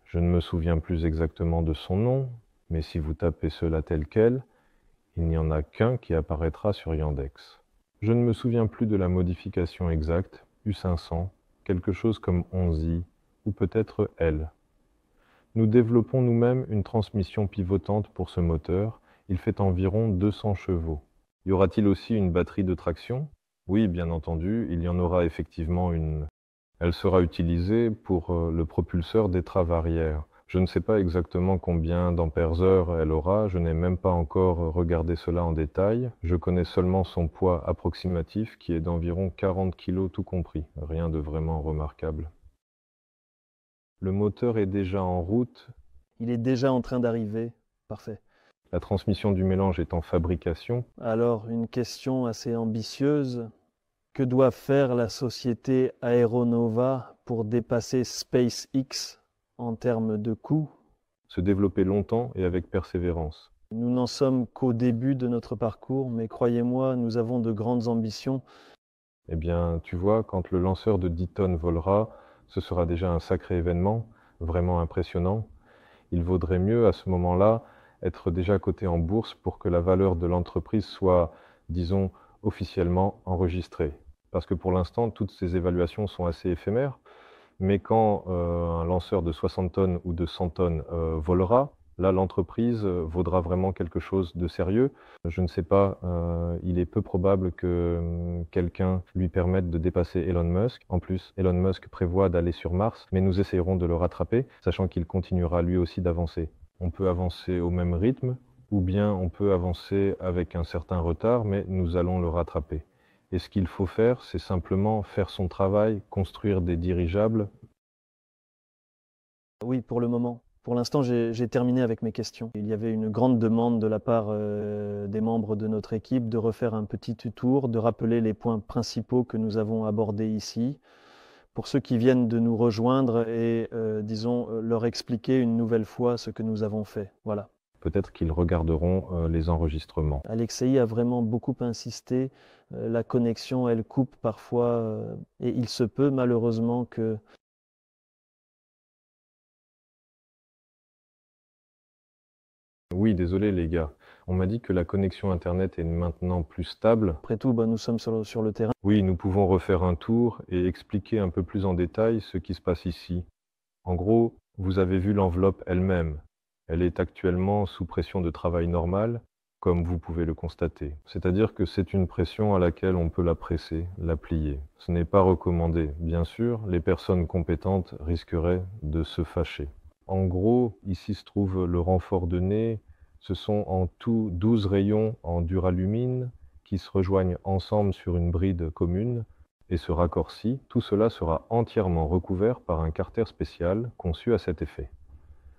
Je ne me souviens plus exactement de son nom, mais si vous tapez cela tel quel, il n'y en a qu'un qui apparaîtra sur Yandex. Je ne me souviens plus de la modification exacte, U500, quelque chose comme 11i, ou peut-être L. Nous développons nous-mêmes une transmission pivotante pour ce moteur, il fait environ 200 chevaux. Y aura-t-il aussi une batterie de traction? Oui, bien entendu, il y en aura effectivement une. Elle sera utilisée pour le propulseur d'étrave arrière. Je ne sais pas exactement combien d'ampères-heure elle aura, je n'ai même pas encore regardé cela en détail. Je connais seulement son poids approximatif qui est d'environ 40 kg tout compris, rien de vraiment remarquable. Le moteur est déjà en route. Il est déjà en train d'arriver. Parfait. La transmission du mélange est en fabrication. Alors, une question assez ambitieuse. Que doit faire la société Aeronova pour dépasser SpaceX en termes de coûts? Se développer longtemps et avec persévérance. Nous n'en sommes qu'au début de notre parcours, mais croyez-moi, nous avons de grandes ambitions. Eh bien, tu vois, quand le lanceur de 10 tonnes volera, ce sera déjà un sacré événement, vraiment impressionnant. Il vaudrait mieux, à ce moment-là, être déjà coté en bourse pour que la valeur de l'entreprise soit, disons, officiellement enregistrée. Parce que pour l'instant, toutes ces évaluations sont assez éphémères. Mais quand un lanceur de 60 tonnes ou de 100 tonnes volera, là, l'entreprise vaudra vraiment quelque chose de sérieux. Je ne sais pas, il est peu probable que quelqu'un lui permette de dépasser Elon Musk. En plus, Elon Musk prévoit d'aller sur Mars, mais nous essayerons de le rattraper, sachant qu'il continuera lui aussi d'avancer. On peut avancer au même rythme, ou bien on peut avancer avec un certain retard, mais nous allons le rattraper. Et ce qu'il faut faire, c'est simplement faire son travail, construire des dirigeables. Oui, pour le moment. Pour l'instant, j'ai terminé avec mes questions. Il y avait une grande demande de la part des membres de notre équipe de refaire un petit tour, de rappeler les points principaux que nous avons abordés ici, pour ceux qui viennent de nous rejoindre et, disons, leur expliquer une nouvelle fois ce que nous avons fait. Voilà. Peut-être qu'ils regarderont les enregistrements. Alexei a vraiment beaucoup insisté. La connexion, elle coupe parfois, et il se peut malheureusement que... Oui, désolé les gars. On m'a dit que la connexion Internet est maintenant plus stable. Après tout, nous sommes sur le terrain. Oui, nous pouvons refaire un tour et expliquer un peu plus en détail ce qui se passe ici. En gros, vous avez vu l'enveloppe elle-même. Elle est actuellement sous pression de travail normale, comme vous pouvez le constater. C'est-à-dire que c'est une pression à laquelle on peut la presser, la plier. Ce n'est pas recommandé. Bien sûr, les personnes compétentes risqueraient de se fâcher. En gros, ici se trouve le renfort de nez. Ce sont en tout 12 rayons en duralumine qui se rejoignent ensemble sur une bride commune et se raccourcit. Tout cela sera entièrement recouvert par un carter spécial conçu à cet effet.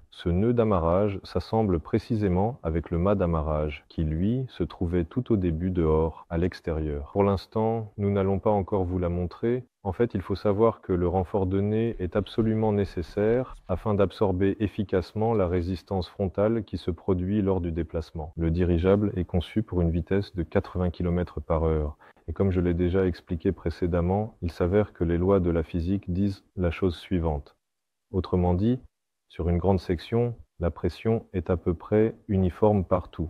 Ce nœud d'amarrage s'assemble précisément avec le mât d'amarrage, qui lui se trouvait tout au début dehors, à l'extérieur. Pour l'instant, nous n'allons pas encore vous la montrer. En fait, il faut savoir que le renfort de nez est absolument nécessaire afin d'absorber efficacement la résistance frontale qui se produit lors du déplacement. Le dirigeable est conçu pour une vitesse de 80 km/h. Et comme je l'ai déjà expliqué précédemment, il s'avère que les lois de la physique disent la chose suivante. Autrement dit, sur une grande section, la pression est à peu près uniforme partout.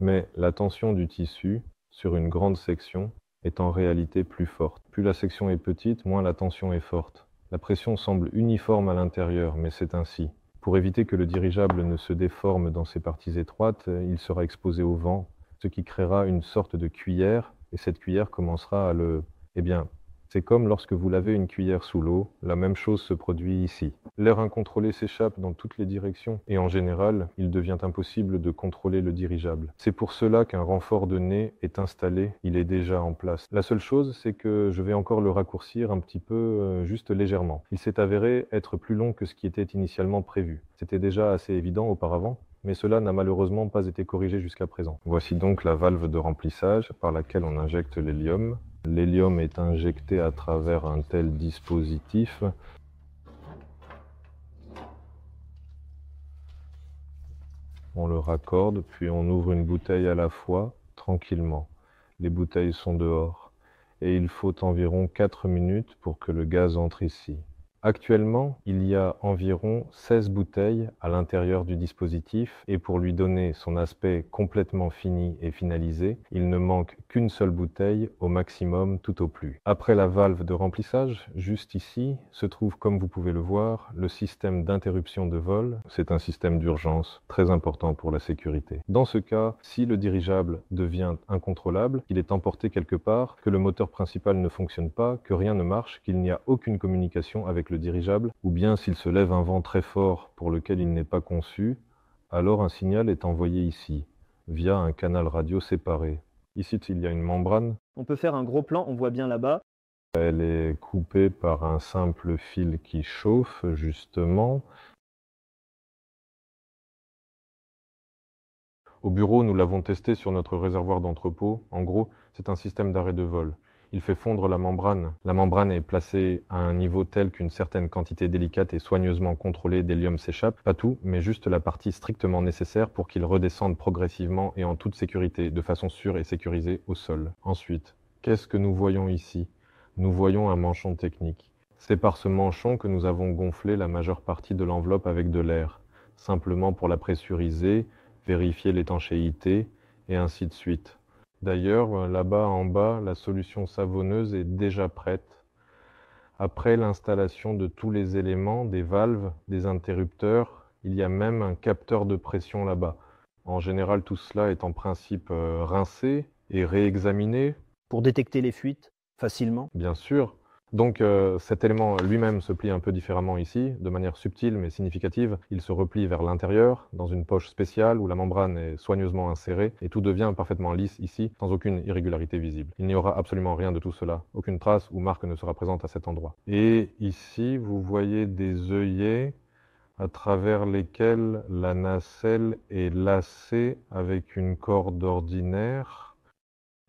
Mais la tension du tissu, sur une grande section, est en réalité plus forte. Plus la section est petite, moins la tension est forte. La pression semble uniforme à l'intérieur, mais c'est ainsi. Pour éviter que le dirigeable ne se déforme dans ses parties étroites, il sera exposé au vent, ce qui créera une sorte de cuillère, et cette cuillère commencera à le... Eh bien, c'est comme lorsque vous lavez une cuillère sous l'eau, la même chose se produit ici. L'air incontrôlé s'échappe dans toutes les directions et en général, il devient impossible de contrôler le dirigeable. C'est pour cela qu'un renfort de nez est installé, il est déjà en place. La seule chose, c'est que je vais encore le raccourcir un petit peu, juste légèrement. Il s'est avéré être plus long que ce qui était initialement prévu. C'était déjà assez évident auparavant, mais cela n'a malheureusement pas été corrigé jusqu'à présent. Voici donc la valve de remplissage par laquelle on injecte l'hélium. L'hélium est injecté à travers un tel dispositif. On le raccorde, puis on ouvre une bouteille à la fois, tranquillement. Les bouteilles sont dehors et il faut environ 4 minutes pour que le gaz entre ici. Actuellement, il y a environ 16 bouteilles à l'intérieur du dispositif et pour lui donner son aspect complètement fini et finalisé, il ne manque qu'une seule bouteille au maximum tout au plus. Après la valve de remplissage, juste ici, se trouve, comme vous pouvez le voir, le système d'interruption de vol. C'est un système d'urgence très important pour la sécurité. Dans ce cas, si le dirigeable devient incontrôlable, qu'il est emporté quelque part, que le moteur principal ne fonctionne pas, que rien ne marche, qu'il n'y a aucune communication avec le dirigeable, ou bien s'il se lève un vent très fort pour lequel il n'est pas conçu, alors un signal est envoyé ici, via un canal radio séparé. Ici, il y a une membrane. On peut faire un gros plan, on voit bien là-bas. Elle est coupée par un simple fil qui chauffe, justement. Au bureau, nous l'avons testé sur notre réservoir d'entrepôt. En gros, c'est un système d'arrêt de vol. Il fait fondre la membrane. La membrane est placée à un niveau tel qu'une certaine quantité délicate et soigneusement contrôlée d'hélium s'échappe. Pas tout, mais juste la partie strictement nécessaire pour qu'il redescende progressivement et en toute sécurité, de façon sûre et sécurisée au sol. Ensuite, qu'est-ce que nous voyons ici? Nous voyons un manchon technique. C'est par ce manchon que nous avons gonflé la majeure partie de l'enveloppe avec de l'air, simplement pour la pressuriser, vérifier l'étanchéité, et ainsi de suite. D'ailleurs, là-bas en bas, la solution savonneuse est déjà prête. Après l'installation de tous les éléments, des valves, des interrupteurs, il y a même un capteur de pression là-bas. En général, tout cela est en principe rincé et réexaminé. Pour détecter les fuites facilement. Bien sûr. Donc cet élément lui-même se plie un peu différemment ici, de manière subtile mais significative. Il se replie vers l'intérieur, dans une poche spéciale où la membrane est soigneusement insérée, et tout devient parfaitement lisse ici, sans aucune irrégularité visible. Il n'y aura absolument rien de tout cela. Aucune trace ou marque ne sera présente à cet endroit. Et ici, vous voyez des œillets à travers lesquels la nacelle est lacée avec une corde ordinaire.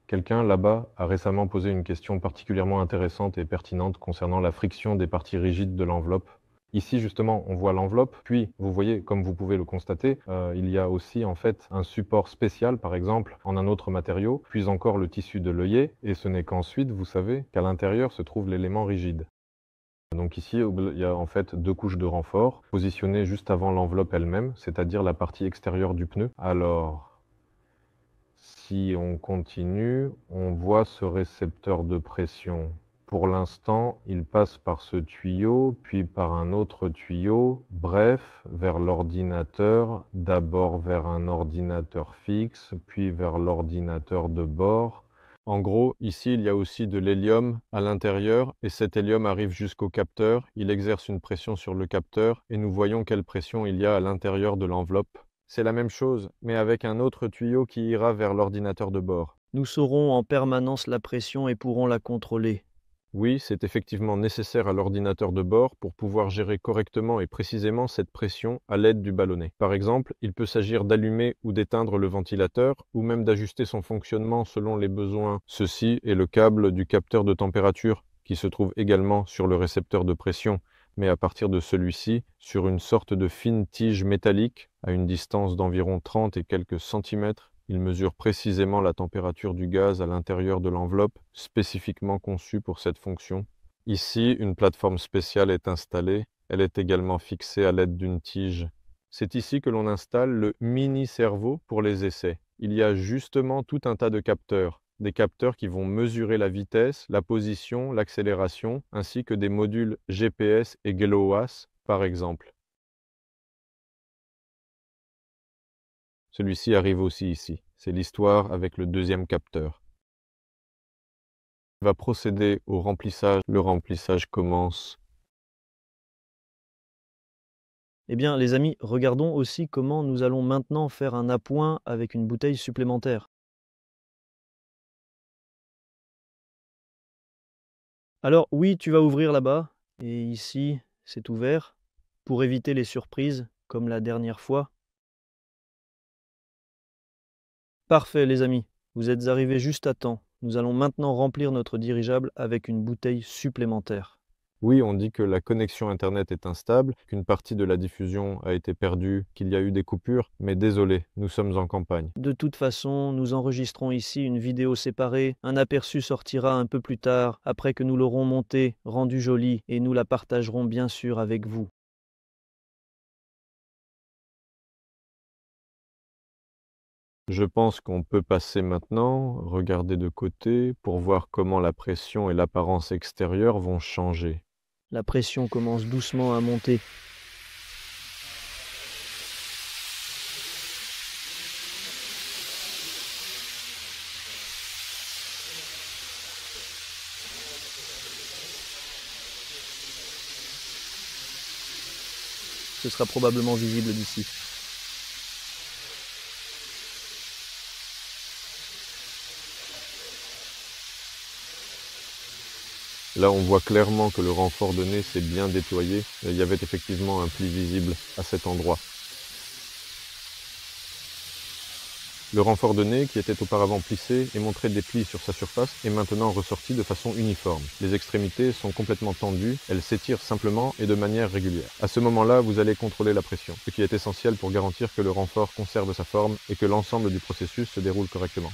Quelqu'un là-bas a récemment posé une question particulièrement intéressante et pertinente concernant la friction des parties rigides de l'enveloppe. Ici, justement, on voit l'enveloppe, puis vous voyez, comme vous pouvez le constater, il y a aussi en fait un support spécial, par exemple, en un autre matériau, puis encore le tissu de l'œillet, et ce n'est qu'ensuite, vous savez, qu'à l'intérieur se trouve l'élément rigide. Donc ici, il y a en fait deux couches de renfort, positionnées juste avant l'enveloppe elle-même, c'est-à-dire la partie extérieure du pneu. Alors, si on continue, on voit ce récepteur de pression. Pour l'instant, il passe par ce tuyau, puis par un autre tuyau, bref, vers l'ordinateur, d'abord vers un ordinateur fixe, puis vers l'ordinateur de bord. En gros, ici, il y a aussi de l'hélium à l'intérieur, et cet hélium arrive jusqu'au capteur, il exerce une pression sur le capteur, et nous voyons quelle pression il y a à l'intérieur de l'enveloppe. C'est la même chose, mais avec un autre tuyau qui ira vers l'ordinateur de bord. Nous saurons en permanence la pression et pourrons la contrôler. Oui, c'est effectivement nécessaire à l'ordinateur de bord pour pouvoir gérer correctement et précisément cette pression à l'aide du ballonnet. Par exemple, il peut s'agir d'allumer ou d'éteindre le ventilateur, ou même d'ajuster son fonctionnement selon les besoins. Ceci est le câble du capteur de température, qui se trouve également sur le récepteur de pression, mais à partir de celui-ci, sur une sorte de fine tige métallique, à une distance d'environ 30 et quelques centimètres. Il mesure précisément la température du gaz à l'intérieur de l'enveloppe, spécifiquement conçue pour cette fonction. Ici, une plateforme spéciale est installée. Elle est également fixée à l'aide d'une tige. C'est ici que l'on installe le mini-cerveau pour les essais. Il y a justement tout un tas de capteurs. Des capteurs qui vont mesurer la vitesse, la position, l'accélération, ainsi que des modules GPS et GLOASS, par exemple. Celui-ci arrive aussi ici. C'est l'histoire avec le deuxième capteur. Il va procéder au remplissage. Le remplissage commence. Eh bien, les amis, regardons aussi comment nous allons maintenant faire un appoint avec une bouteille supplémentaire. Alors oui, tu vas ouvrir là-bas, et ici, c'est ouvert, pour éviter les surprises, comme la dernière fois. Parfait, les amis, vous êtes arrivés juste à temps. Nous allons maintenant remplir notre dirigeable avec une bouteille supplémentaire. Oui, on dit que la connexion Internet est instable, qu'une partie de la diffusion a été perdue, qu'il y a eu des coupures, mais désolé, nous sommes en campagne. De toute façon, nous enregistrons ici une vidéo séparée. Un aperçu sortira un peu plus tard, après que nous l'aurons montée, rendue jolie, et nous la partagerons bien sûr avec vous. Je pense qu'on peut passer maintenant, regarder de côté, pour voir comment la pression et l'apparence extérieure vont changer. La pression commence doucement à monter. Ce sera probablement visible d'ici. Là, on voit clairement que le renfort de nez s'est bien déployé. Et il y avait effectivement un pli visible à cet endroit. Le renfort de nez, qui était auparavant plissé et montrait des plis sur sa surface, est maintenant ressorti de façon uniforme. Les extrémités sont complètement tendues, elles s'étirent simplement et de manière régulière. À ce moment-là, vous allez contrôler la pression, ce qui est essentiel pour garantir que le renfort conserve sa forme et que l'ensemble du processus se déroule correctement.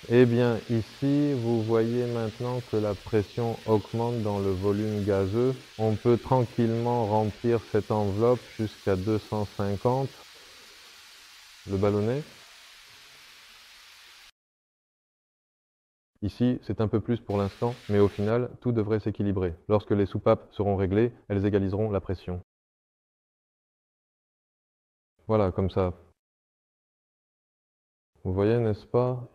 Eh bien, ici, vous voyez maintenant que la pression augmente dans le volume gazeux. On peut tranquillement remplir cette enveloppe jusqu'à 250. Le ballonnet. Ici, c'est un peu plus pour l'instant, mais au final, tout devrait s'équilibrer. Lorsque les soupapes seront réglées, elles égaliseront la pression. Voilà, comme ça. Vous voyez, n'est-ce pas?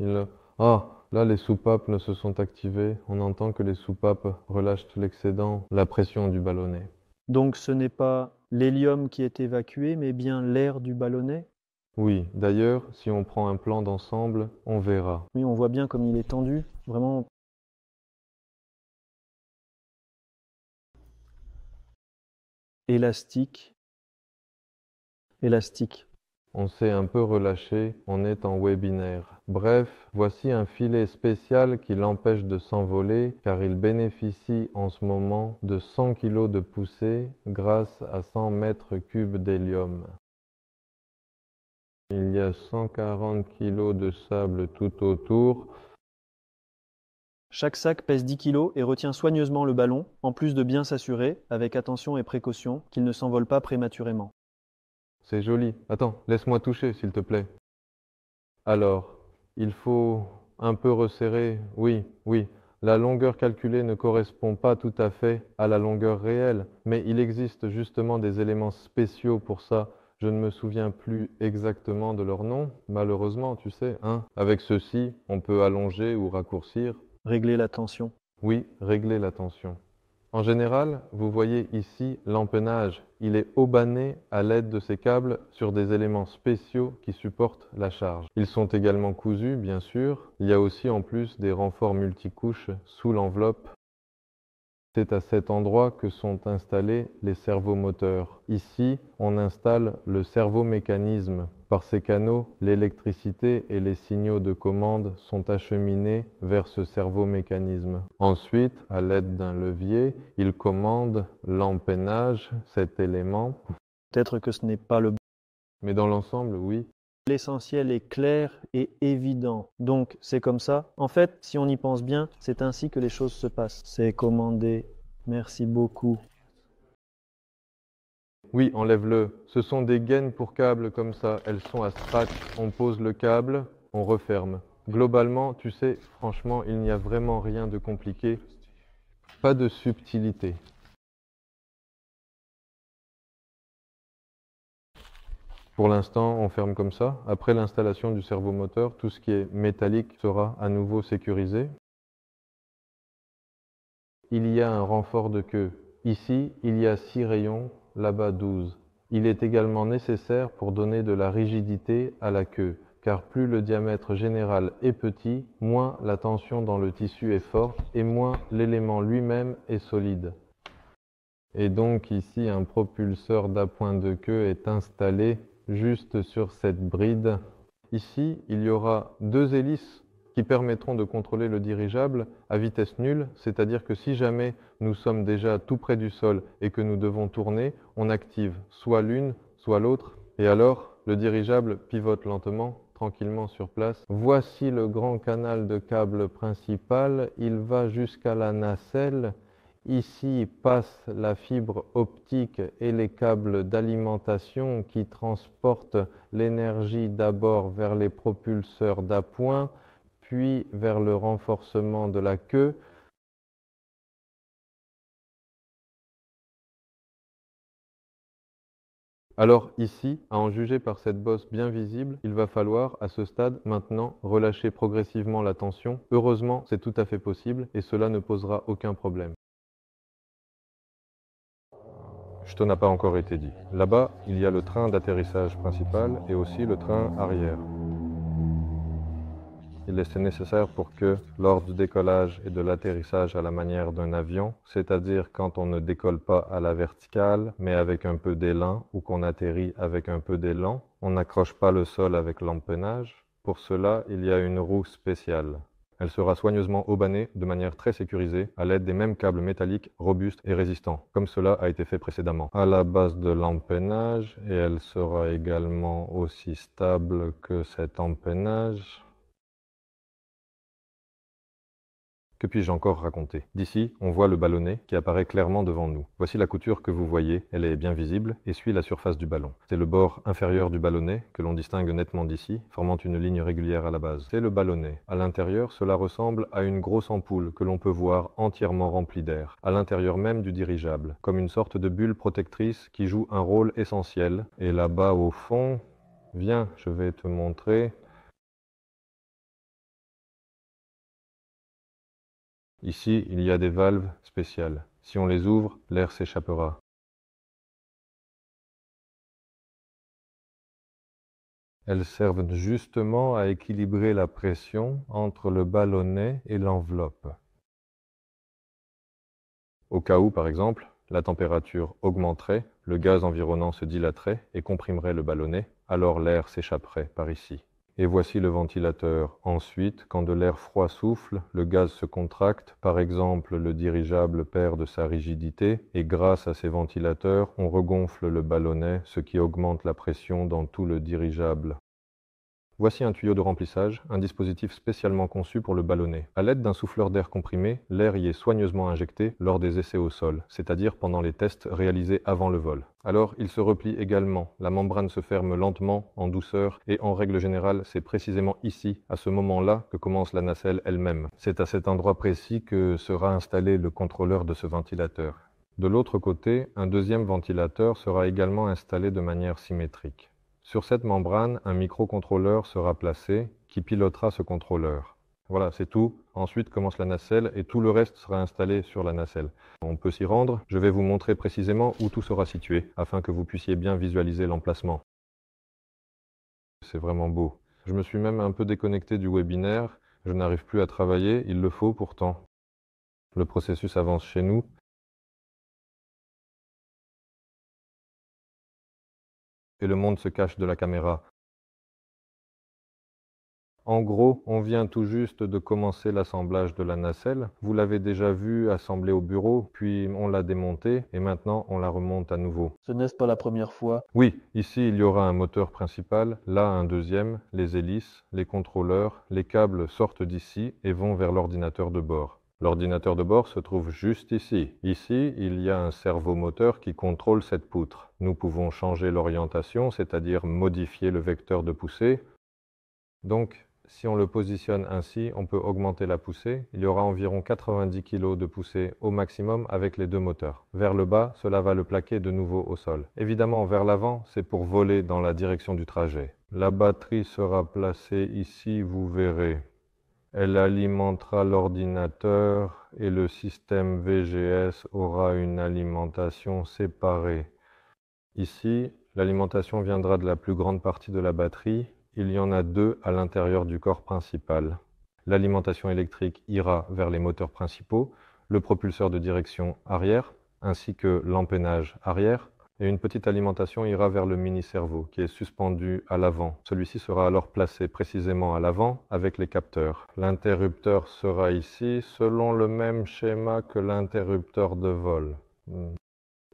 Ah, là, les soupapes ne se sont activées. On entend que les soupapes relâchent l'excédent, la pression du ballonnet. Donc ce n'est pas l'hélium qui est évacué, mais bien l'air du ballonnet? Oui, d'ailleurs, si on prend un plan d'ensemble, on verra. Oui, on voit bien comme il est tendu, vraiment. Élastique. Élastique. On s'est un peu relâché, on est en webinaire. Bref, voici un filet spécial qui l'empêche de s'envoler car il bénéficie en ce moment de 100 kg de poussée grâce à 100 mètres cubes d'hélium. Il y a 140 kg de sable tout autour. Chaque sac pèse 10 kg et retient soigneusement le ballon, en plus de bien s'assurer, avec attention et précaution, qu'il ne s'envole pas prématurément. C'est joli. Attends, laisse-moi toucher, s'il te plaît. Alors, il faut un peu resserrer. Oui, oui. La longueur calculée ne correspond pas tout à fait à la longueur réelle, mais il existe justement des éléments spéciaux pour ça. Je ne me souviens plus exactement de leur nom, malheureusement, tu sais, hein. Avec ceci, on peut allonger ou raccourcir. Régler la tension. Oui, régler la tension. En général, vous voyez ici l'empennage. Il est aubané à l'aide de ces câbles sur des éléments spéciaux qui supportent la charge. Ils sont également cousus, bien sûr. Il y a aussi en plus des renforts multicouches sous l'enveloppe. C'est à cet endroit que sont installés les servomoteurs. Ici, on installe le servomécanisme. Par ces canaux, l'électricité et les signaux de commande sont acheminés vers ce servomécanisme. Ensuite, à l'aide d'un levier, il commande l'empennage, cet élément. Peut-être que ce n'est pas le... Mais dans l'ensemble, oui. L'essentiel est clair et évident. Donc c'est comme ça. En fait, si on y pense bien, c'est ainsi que les choses se passent. C'est commandé. Merci beaucoup. Oui, enlève-le. Ce sont des gaines pour câbles comme ça. Elles sont à scratch. On pose le câble, on referme. Globalement, tu sais, franchement, il n'y a vraiment rien de compliqué. Pas de subtilité. Pour l'instant, on ferme comme ça. Après l'installation du servomoteur, tout ce qui est métallique sera à nouveau sécurisé. Il y a un renfort de queue. Ici, il y a 6 rayons, là-bas 12. Il est également nécessaire pour donner de la rigidité à la queue. car plus le diamètre général est petit, moins la tension dans le tissu est forte et moins l'élément lui-même est solide. Et donc ici, un propulseur d'appoint de queue est installé juste sur cette bride. Ici, il y aura deux hélices qui permettront de contrôler le dirigeable à vitesse nulle, c'est-à-dire que si jamais nous sommes déjà tout près du sol et que nous devons tourner, on active soit l'une, soit l'autre, et alors le dirigeable pivote lentement, tranquillement sur place. Voici le grand canal de câble principal, il va jusqu'à la nacelle. Ici passe la fibre optique et les câbles d'alimentation qui transportent l'énergie d'abord vers les propulseurs d'appoint, puis vers le renforcement de la queue. Alors ici, à en juger par cette bosse bien visible, il va falloir, à ce stade, maintenant, relâcher progressivement la tension. Heureusement, c'est tout à fait possible et cela ne posera aucun problème. Je te n'a pas encore été dit. Là-bas, il y a le train d'atterrissage principal et aussi le train arrière. Il est nécessaire pour que, lors du décollage et de l'atterrissage à la manière d'un avion, c'est-à-dire quand on ne décolle pas à la verticale, mais avec un peu d'élan, ou qu'on atterrit avec un peu d'élan, on n'accroche pas le sol avec l'empennage. Pour cela, il y a une roue spéciale. Elle sera soigneusement haubanée de manière très sécurisée à l'aide des mêmes câbles métalliques robustes et résistants, comme cela a été fait précédemment, à la base de l'empennage, et elle sera également aussi stable que cet empennage. Que puis-je encore raconter? D'ici, on voit le ballonnet qui apparaît clairement devant nous. Voici la couture que vous voyez, elle est bien visible et suit la surface du ballon. C'est le bord inférieur du ballonnet que l'on distingue nettement d'ici, formant une ligne régulière à la base. C'est le ballonnet. À l'intérieur, cela ressemble à une grosse ampoule que l'on peut voir entièrement remplie d'air, à l'intérieur même du dirigeable, comme une sorte de bulle protectrice qui joue un rôle essentiel. Et là-bas au fond, viens, je vais te montrer. Ici, il y a des valves spéciales. Si on les ouvre, l'air s'échappera. Elles servent justement à équilibrer la pression entre le ballonnet et l'enveloppe. Au cas où, par exemple, la température augmenterait, le gaz environnant se dilaterait et comprimerait le ballonnet, alors l'air s'échapperait par ici. Et voici le ventilateur. Ensuite, quand de l'air froid souffle, le gaz se contracte, par exemple le dirigeable perd de sa rigidité, et grâce à ces ventilateurs, on regonfle le ballonnet, ce qui augmente la pression dans tout le dirigeable. Voici un tuyau de remplissage, un dispositif spécialement conçu pour le ballonnet. À l'aide d'un souffleur d'air comprimé, l'air y est soigneusement injecté lors des essais au sol, c'est-à-dire pendant les tests réalisés avant le vol. Alors, il se replie également, la membrane se ferme lentement, en douceur, et en règle générale, c'est précisément ici, à ce moment-là, que commence la nacelle elle-même. C'est à cet endroit précis que sera installé le contrôleur de ce ventilateur. De l'autre côté, un deuxième ventilateur sera également installé de manière symétrique. Sur cette membrane, un microcontrôleur sera placé qui pilotera ce contrôleur. Voilà, c'est tout. Ensuite commence la nacelle et tout le reste sera installé sur la nacelle. On peut s'y rendre. Je vais vous montrer précisément où tout sera situé afin que vous puissiez bien visualiser l'emplacement. C'est vraiment beau. Je me suis même un peu déconnecté du webinaire. Je n'arrive plus à travailler. Il le faut pourtant. Le processus avance chez nous. Et le monde se cache de la caméra. En gros, on vient tout juste de commencer l'assemblage de la nacelle. Vous l'avez déjà vu assemblée au bureau, puis on l'a démontée et maintenant on la remonte à nouveau. Ce n'est pas la première fois. Oui, ici il y aura un moteur principal, là un deuxième, les hélices, les contrôleurs, les câbles sortent d'ici et vont vers l'ordinateur de bord. L'ordinateur de bord se trouve juste ici. Ici, il y a un servomoteur qui contrôle cette poutre. Nous pouvons changer l'orientation, c'est-à-dire modifier le vecteur de poussée. Donc, si on le positionne ainsi, on peut augmenter la poussée. Il y aura environ 90 kg de poussée au maximum avec les deux moteurs. Vers le bas, cela va le plaquer de nouveau au sol. Évidemment, vers l'avant, c'est pour voler dans la direction du trajet. La batterie sera placée ici, vous verrez. Elle alimentera l'ordinateur et le système VGS aura une alimentation séparée. Ici, l'alimentation viendra de la plus grande partie de la batterie. il y en a deux à l'intérieur du corps principal. L'alimentation électrique ira vers les moteurs principaux, le propulseur de direction arrière, ainsi que l'empennage arrière, et une petite alimentation ira vers le mini-cerveau, qui est suspendu à l'avant. Celui-ci sera alors placé précisément à l'avant avec les capteurs. L'interrupteur sera ici, selon le même schéma que l'interrupteur de vol.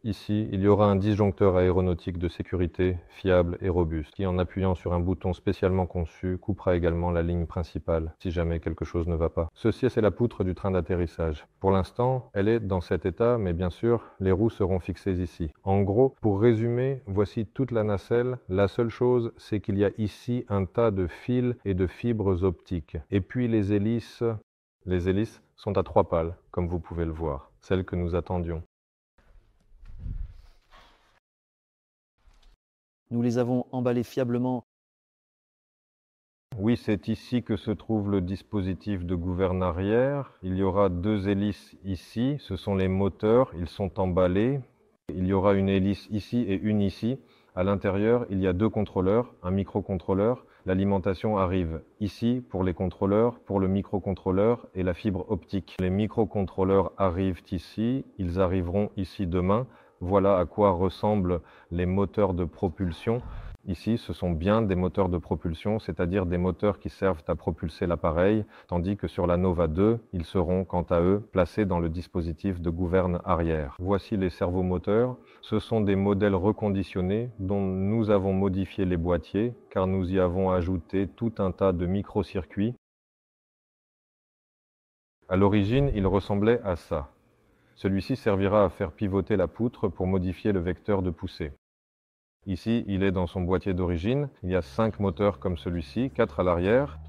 Ici, il y aura un disjoncteur aéronautique de sécurité fiable et robuste, qui en appuyant sur un bouton spécialement conçu, coupera également la ligne principale, si jamais quelque chose ne va pas. Ceci, c'est la poutre du train d'atterrissage. Pour l'instant, elle est dans cet état, mais bien sûr, les roues seront fixées ici. En gros, pour résumer, voici toute la nacelle. La seule chose, c'est qu'il y a ici un tas de fils et de fibres optiques. Et puis les hélices sont à 3 pales, comme vous pouvez le voir, celles que nous attendions. Nous les avons emballés fiablement. Oui, c'est ici que se trouve le dispositif de gouverne arrière. Il y aura 2 hélices ici, ce sont les moteurs, ils sont emballés. Il y aura une hélice ici et une ici. À l'intérieur, il y a 2 contrôleurs, un microcontrôleur. L'alimentation arrive ici pour les contrôleurs, pour le microcontrôleur et la fibre optique. Les microcontrôleurs arrivent ici, ils arriveront ici demain. Voilà à quoi ressemblent les moteurs de propulsion. Ici, ce sont bien des moteurs de propulsion, c'est-à-dire des moteurs qui servent à propulser l'appareil, tandis que sur la Nova 2, ils seront, quant à eux, placés dans le dispositif de gouverne arrière. Voici les servomoteurs. Ce sont des modèles reconditionnés dont nous avons modifié les boîtiers, car nous y avons ajouté tout un tas de microcircuits. À l'origine, ils ressemblaient à ça. Celui-ci servira à faire pivoter la poutre pour modifier le vecteur de poussée. Ici, il est dans son boîtier d'origine. Il y a 5 moteurs comme celui-ci, 4 à l'arrière,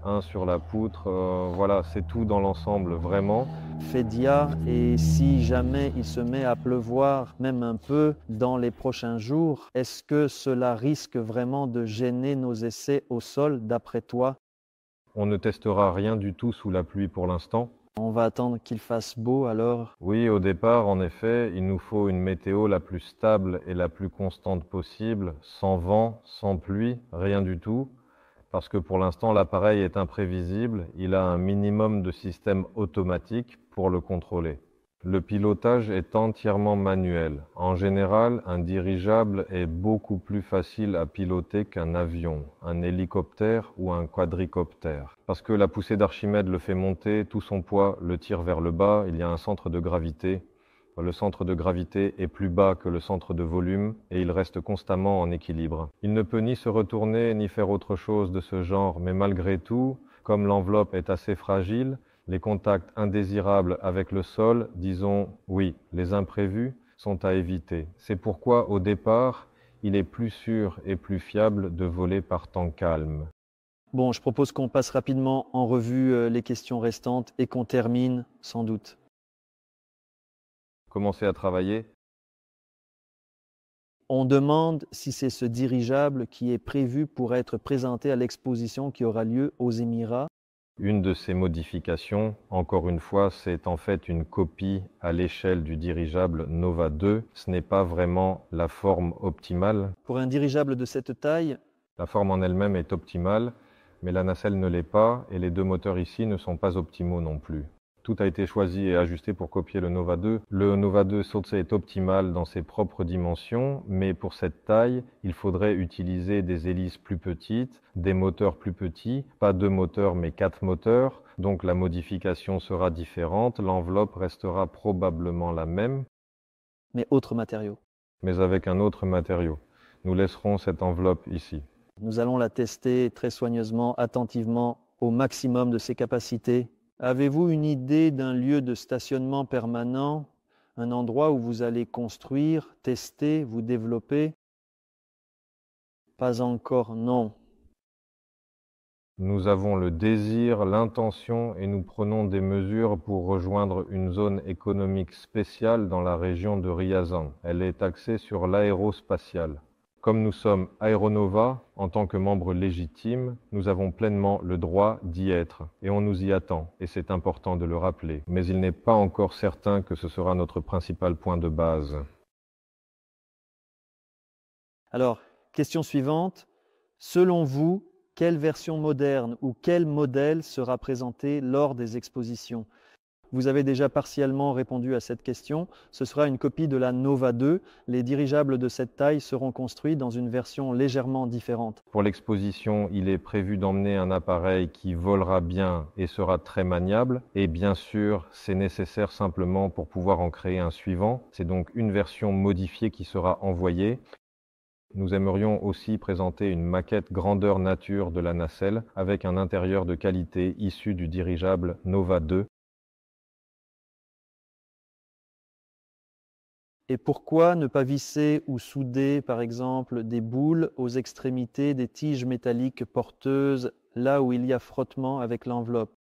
1 sur la poutre. Voilà, c'est tout dans l'ensemble, vraiment. Fédia, et si jamais il se met à pleuvoir, même un peu, dans les prochains jours, est-ce que cela risque vraiment de gêner nos essais au sol, d'après toi? On ne testera rien du tout sous la pluie pour l'instant. On va attendre qu'il fasse beau alors? Oui, au départ, en effet, il nous faut une météo la plus stable et la plus constante possible, sans vent, sans pluie, rien du tout, parce que pour l'instant, l'appareil est imprévisible, il a un minimum de système automatique pour le contrôler. Le pilotage est entièrement manuel. En général, un dirigeable est beaucoup plus facile à piloter qu'un avion, un hélicoptère ou un quadricoptère. Parce que la poussée d'Archimède le fait monter, tout son poids le tire vers le bas, il y a un centre de gravité. Le centre de gravité est plus bas que le centre de volume et il reste constamment en équilibre. Il ne peut ni se retourner ni faire autre chose de ce genre, mais malgré tout, comme l'enveloppe est assez fragile, les contacts indésirables avec le sol, disons, oui, les imprévus, sont à éviter. C'est pourquoi, au départ, il est plus sûr et plus fiable de voler par temps calme. Bon, je propose qu'on passe rapidement en revue les questions restantes et qu'on termine, sans doute. Commencez à travailler. On demande si c'est ce dirigeable qui est prévu pour être présenté à l'exposition qui aura lieu aux Émirats. Une de ces modifications, encore une fois, c'est en fait une copie à l'échelle du dirigeable Nova 2. Ce n'est pas vraiment la forme optimale. Pour un dirigeable de cette taille, la forme en elle-même est optimale, mais la nacelle ne l'est pas et les 2 moteurs ici ne sont pas optimaux non plus. Tout a été choisi et ajusté pour copier le Nova 2. Le Nova 2 SOTSE est optimal dans ses propres dimensions, mais pour cette taille, il faudrait utiliser des hélices plus petites, des moteurs plus petits, pas 2 moteurs mais 4 moteurs, donc la modification sera différente, l'enveloppe restera probablement la même. Mais autre matériau. Mais avec un autre matériau. Nous laisserons cette enveloppe ici. Nous allons la tester très soigneusement, attentivement, au maximum de ses capacités. Avez-vous une idée d'un lieu de stationnement permanent, un endroit où vous allez construire, tester, vous développer? Pas encore, non. Nous avons le désir, l'intention et nous prenons des mesures pour rejoindre une zone économique spéciale dans la région de Ryazan. Elle est axée sur l'aérospatiale. Comme nous sommes Aéronova, en tant que membres légitimes, nous avons pleinement le droit d'y être, et on nous y attend, et c'est important de le rappeler. Mais il n'est pas encore certain que ce sera notre principal point de base. Alors, question suivante. Selon vous, quelle version moderne ou quel modèle sera présenté lors des expositions? Vous avez déjà partiellement répondu à cette question. Ce sera une copie de la Nova 2. Les dirigeables de cette taille seront construits dans une version légèrement différente. Pour l'exposition, il est prévu d'emmener un appareil qui volera bien et sera très maniable. Et bien sûr, c'est nécessaire simplement pour pouvoir en créer un suivant. C'est donc une version modifiée qui sera envoyée. Nous aimerions aussi présenter une maquette grandeur nature de la nacelle avec un intérieur de qualité issu du dirigeable Nova 2. Et pourquoi ne pas visser ou souder, par exemple, des boules aux extrémités des tiges métalliques porteuses, là où il y a frottement avec l'enveloppe?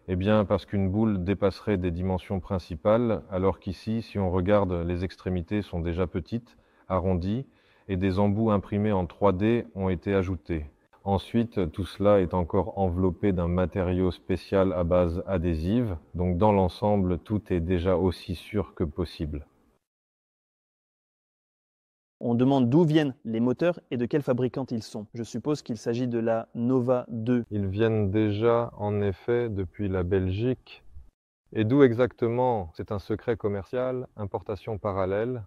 Eh bien, parce qu'une boule dépasserait des dimensions principales, alors qu'ici, si on regarde, les extrémités sont déjà petites, arrondies, et des embouts imprimés en 3D ont été ajoutés. Ensuite, tout cela est encore enveloppé d'un matériau spécial à base adhésive, donc dans l'ensemble, tout est déjà aussi sûr que possible. On demande d'où viennent les moteurs et de quel fabricant ils sont. Je suppose qu'il s'agit de la Nova 2. Ils viennent déjà, en effet, depuis la Belgique. Et d'où exactement? C'est un secret commercial, importation parallèle.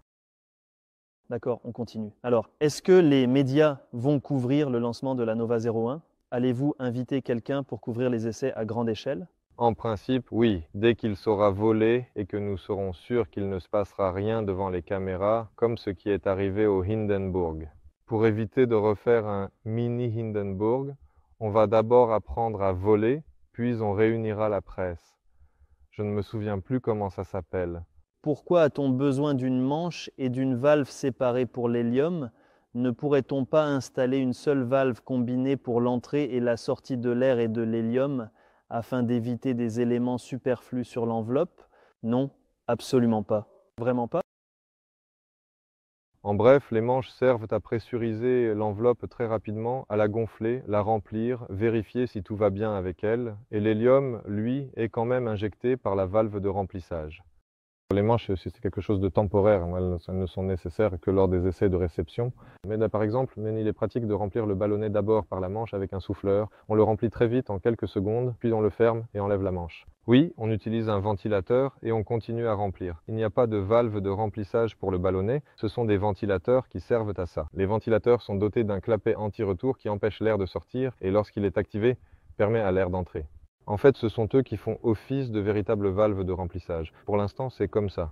D'accord, on continue. Alors, est-ce que les médias vont couvrir le lancement de la Nova 01? Allez-vous inviter quelqu'un pour couvrir les essais à grande échelle? En principe, oui. Dès qu'il saura voler et que nous serons sûrs qu'il ne se passera rien devant les caméras, comme ce qui est arrivé au Hindenburg. Pour éviter de refaire un mini Hindenburg, on va d'abord apprendre à voler, puis on réunira la presse. Je ne me souviens plus comment ça s'appelle. Pourquoi a-t-on besoin d'une manche et d'une valve séparée pour l'hélium? Ne pourrait-on pas installer une seule valve combinée pour l'entrée et la sortie de l'air et de l'hélium afin d'éviter des éléments superflus sur l'enveloppe? Non, absolument pas. Vraiment pas? En bref, les manches servent à pressuriser l'enveloppe très rapidement, à la gonfler, la remplir, vérifier si tout va bien avec elle, et l'hélium, lui, est quand même injecté par la valve de remplissage. Les manches, c'est quelque chose de temporaire, elles ne sont nécessaires que lors des essais de réception. Mais là, par exemple, il est pratique de remplir le ballonnet d'abord par la manche avec un souffleur. On le remplit très vite en quelques secondes, puis on le ferme et enlève la manche. Oui, on utilise un ventilateur et on continue à remplir. Il n'y a pas de valve de remplissage pour le ballonnet, ce sont des ventilateurs qui servent à ça. Les ventilateurs sont dotés d'un clapet anti-retour qui empêche l'air de sortir et lorsqu'il est activé, permet à l'air d'entrer. En fait, ce sont eux qui font office de véritables valves de remplissage. Pour l'instant, c'est comme ça.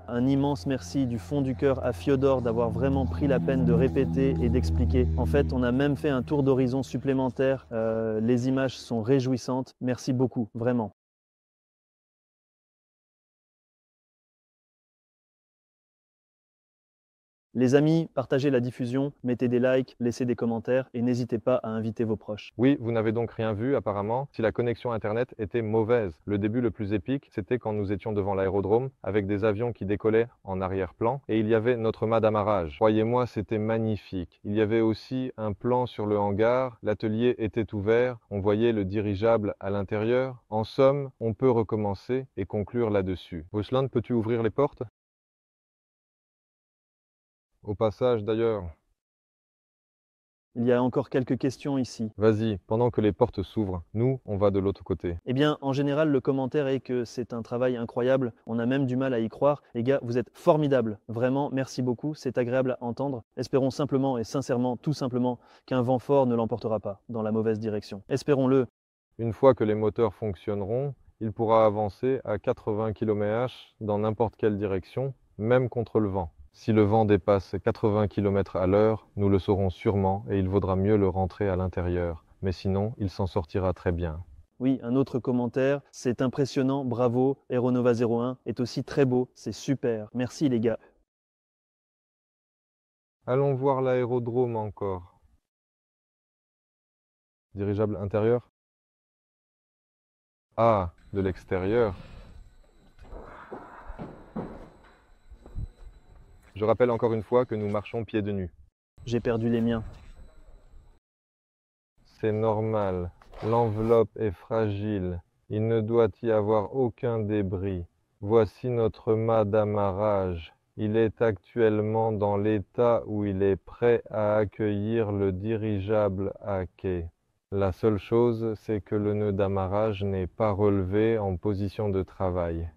Un immense merci du fond du cœur à Fiodor d'avoir vraiment pris la peine de répéter et d'expliquer. En fait, on a même fait un tour d'horizon supplémentaire. Les images sont réjouissantes. Merci beaucoup, vraiment. Les amis, partagez la diffusion, mettez des likes, laissez des commentaires et n'hésitez pas à inviter vos proches. Oui, vous n'avez donc rien vu apparemment si la connexion Internet était mauvaise. Le début le plus épique, c'était quand nous étions devant l'aérodrome avec des avions qui décollaient en arrière-plan et il y avait notre mât d'amarrage. Croyez-moi, c'était magnifique. Il y avait aussi un plan sur le hangar, l'atelier était ouvert, on voyait le dirigeable à l'intérieur. En somme, on peut recommencer et conclure là-dessus. Ruslan, peux-tu ouvrir les portes ? Au passage d'ailleurs, Il y a encore quelques questions ici. vas-y, pendant que les portes s'ouvrent, nous, on va de l'autre côté. Eh bien, en général, le commentaire est que c'est un travail incroyable. On a même du mal à y croire. Les gars, vous êtes formidables. Vraiment, merci beaucoup. C'est agréable à entendre. Espérons simplement et sincèrement, tout simplement, qu'un vent fort ne l'emportera pas dans la mauvaise direction. Espérons-le. Une fois que les moteurs fonctionneront, il pourra avancer à 80 km/h dans n'importe quelle direction, même contre le vent. Si le vent dépasse 80 km à l'heure, nous le saurons sûrement et il vaudra mieux le rentrer à l'intérieur. Mais sinon, il s'en sortira très bien. Oui, un autre commentaire. C'est impressionnant, bravo. Aeronova 01 est aussi très beau. C'est super. Merci les gars. Allons voir l'aérodrome encore. Dirigeable intérieur? Ah, de l'extérieur. Je rappelle encore une fois que nous marchons pieds nus. J'ai perdu les miens. C'est normal. L'enveloppe est fragile. Il ne doit y avoir aucun débris. Voici notre mât d'amarrage. Il est actuellement dans l'état où il est prêt à accueillir le dirigeable à quai. La seule chose, c'est que le nœud d'amarrage n'est pas relevé en position de travail.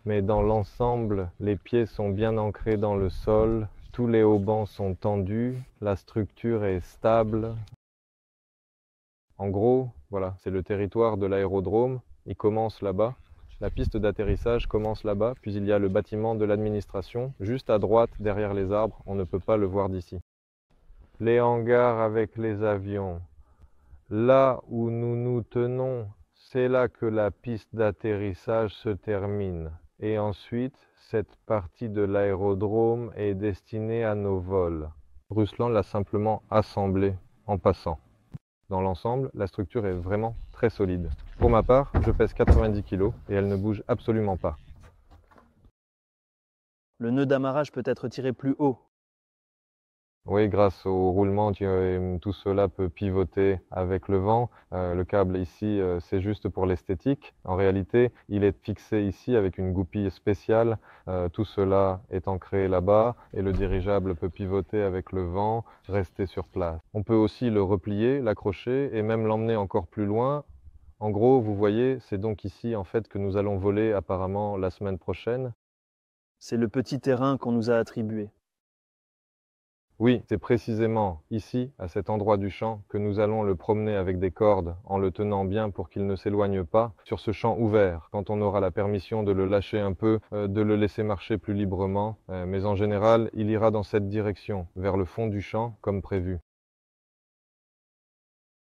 Mais dans l'ensemble, les pieds sont bien ancrés dans le sol, tous les haubans sont tendus, la structure est stable. En gros, voilà, c'est le territoire de l'aérodrome, il commence là-bas. La piste d'atterrissage commence là-bas, puis il y a le bâtiment de l'administration, juste à droite, derrière les arbres, on ne peut pas le voir d'ici. Les hangars avec les avions. Là où nous nous tenons, c'est là que la piste d'atterrissage se termine. Et ensuite, cette partie de l'aérodrome est destinée à nos vols. Ruslan l'a simplement assemblé en passant. Dans l'ensemble, la structure est vraiment très solide. Pour ma part, je pèse 90 kg et elle ne bouge absolument pas. Le nœud d'amarrage peut être tiré plus haut. Oui, grâce au roulement, tout cela peut pivoter avec le vent. Le câble ici, c'est juste pour l'esthétique. En réalité, il est fixé ici avec une goupille spéciale. Tout cela est ancré là-bas et le dirigeable peut pivoter avec le vent, rester sur place. On peut aussi le replier, l'accrocher et même l'emmener encore plus loin. En gros, vous voyez, c'est donc ici en fait que nous allons voler apparemment la semaine prochaine. C'est le petit terrain qu'on nous a attribué. Oui, c'est précisément ici, à cet endroit du champ, que nous allons le promener avec des cordes, en le tenant bien pour qu'il ne s'éloigne pas, sur ce champ ouvert, quand on aura la permission de le lâcher un peu, de le laisser marcher plus librement, mais en général, il ira dans cette direction, vers le fond du champ, comme prévu.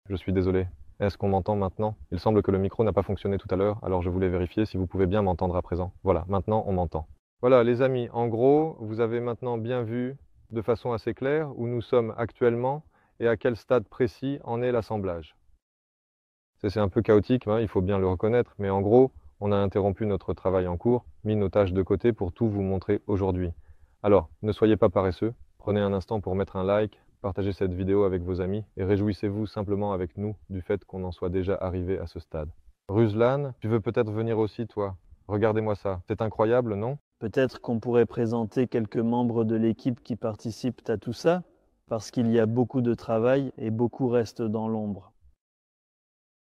Je suis désolé. Est-ce qu'on m'entend maintenant? Il semble que le micro n'a pas fonctionné tout à l'heure, alors je voulais vérifier si vous pouvez bien m'entendre à présent. Voilà, maintenant on m'entend. Voilà les amis, en gros, vous avez maintenant bien vu de façon assez claire où nous sommes actuellement et à quel stade précis en est l'assemblage. C'est un peu chaotique, hein, il faut bien le reconnaître, mais en gros, on a interrompu notre travail en cours, mis nos tâches de côté pour tout vous montrer aujourd'hui. Alors, ne soyez pas paresseux, prenez un instant pour mettre un like, partagez cette vidéo avec vos amis et réjouissez-vous simplement avec nous du fait qu'on en soit déjà arrivé à ce stade. Ruslan, tu veux peut-être venir aussi toi? Regardez-moi ça, c'est incroyable, non? Peut-être qu'on pourrait présenter quelques membres de l'équipe qui participent à tout ça, parce qu'il y a beaucoup de travail et beaucoup restent dans l'ombre.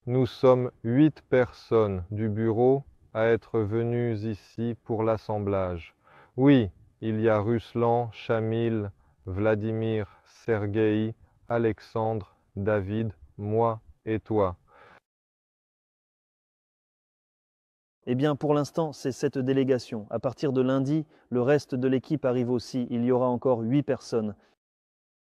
Nous sommes 8 personnes du bureau à être venues ici pour l'assemblage. Oui, il y a Ruslan, Shamil, Vladimir, Sergueï, Alexandre, David, moi et toi. Eh bien, pour l'instant, c'est cette délégation. À partir de lundi, le reste de l'équipe arrive aussi. Il y aura encore 8 personnes.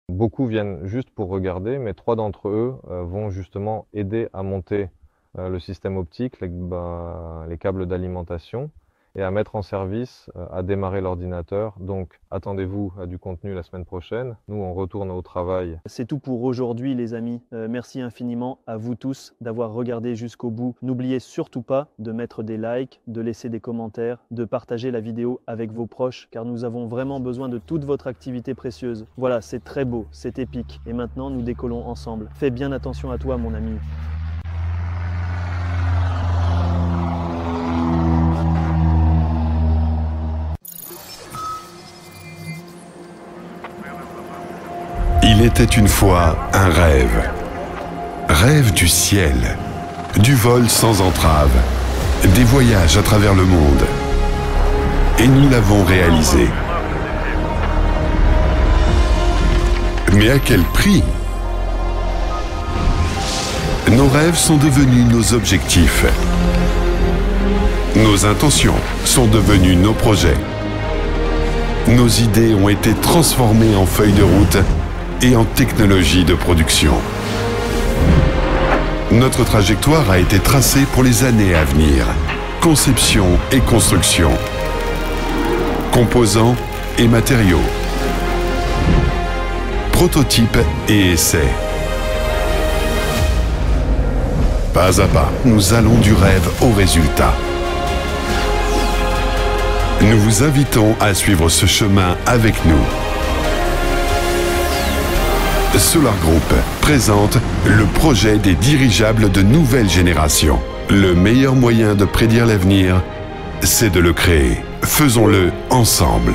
Beaucoup viennent juste pour regarder, mais 3 d'entre eux vont justement aider à monter le système optique, les câbles d'alimentation, et à mettre en service, à démarrer l'ordinateur. Donc, attendez-vous à du contenu la semaine prochaine. Nous, on retourne au travail. C'est tout pour aujourd'hui, les amis. Merci infiniment à vous tous d'avoir regardé jusqu'au bout. N'oubliez surtout pas de mettre des likes, de laisser des commentaires, de partager la vidéo avec vos proches, car nous avons vraiment besoin de toute votre activité précieuse. Voilà, c'est très beau, c'est épique. Et maintenant, nous décollons ensemble. Fais bien attention à toi, mon ami. Il était une fois un rêve. Rêve du ciel, du vol sans entrave, des voyages à travers le monde. Et nous l'avons réalisé. Mais à quel prix? Nos rêves sont devenus nos objectifs. Nos intentions sont devenues nos projets. Nos idées ont été transformées en feuilles de route et en technologie de production. Notre trajectoire a été tracée pour les années à venir. Conception et construction. Composants et matériaux. Prototypes et essais. Pas à pas, nous allons du rêve au résultat. Nous vous invitons à suivre ce chemin avec nous. Solar Group présente le projet des dirigeables de nouvelle génération. Le meilleur moyen de prédire l'avenir, c'est de le créer. Faisons-le ensemble.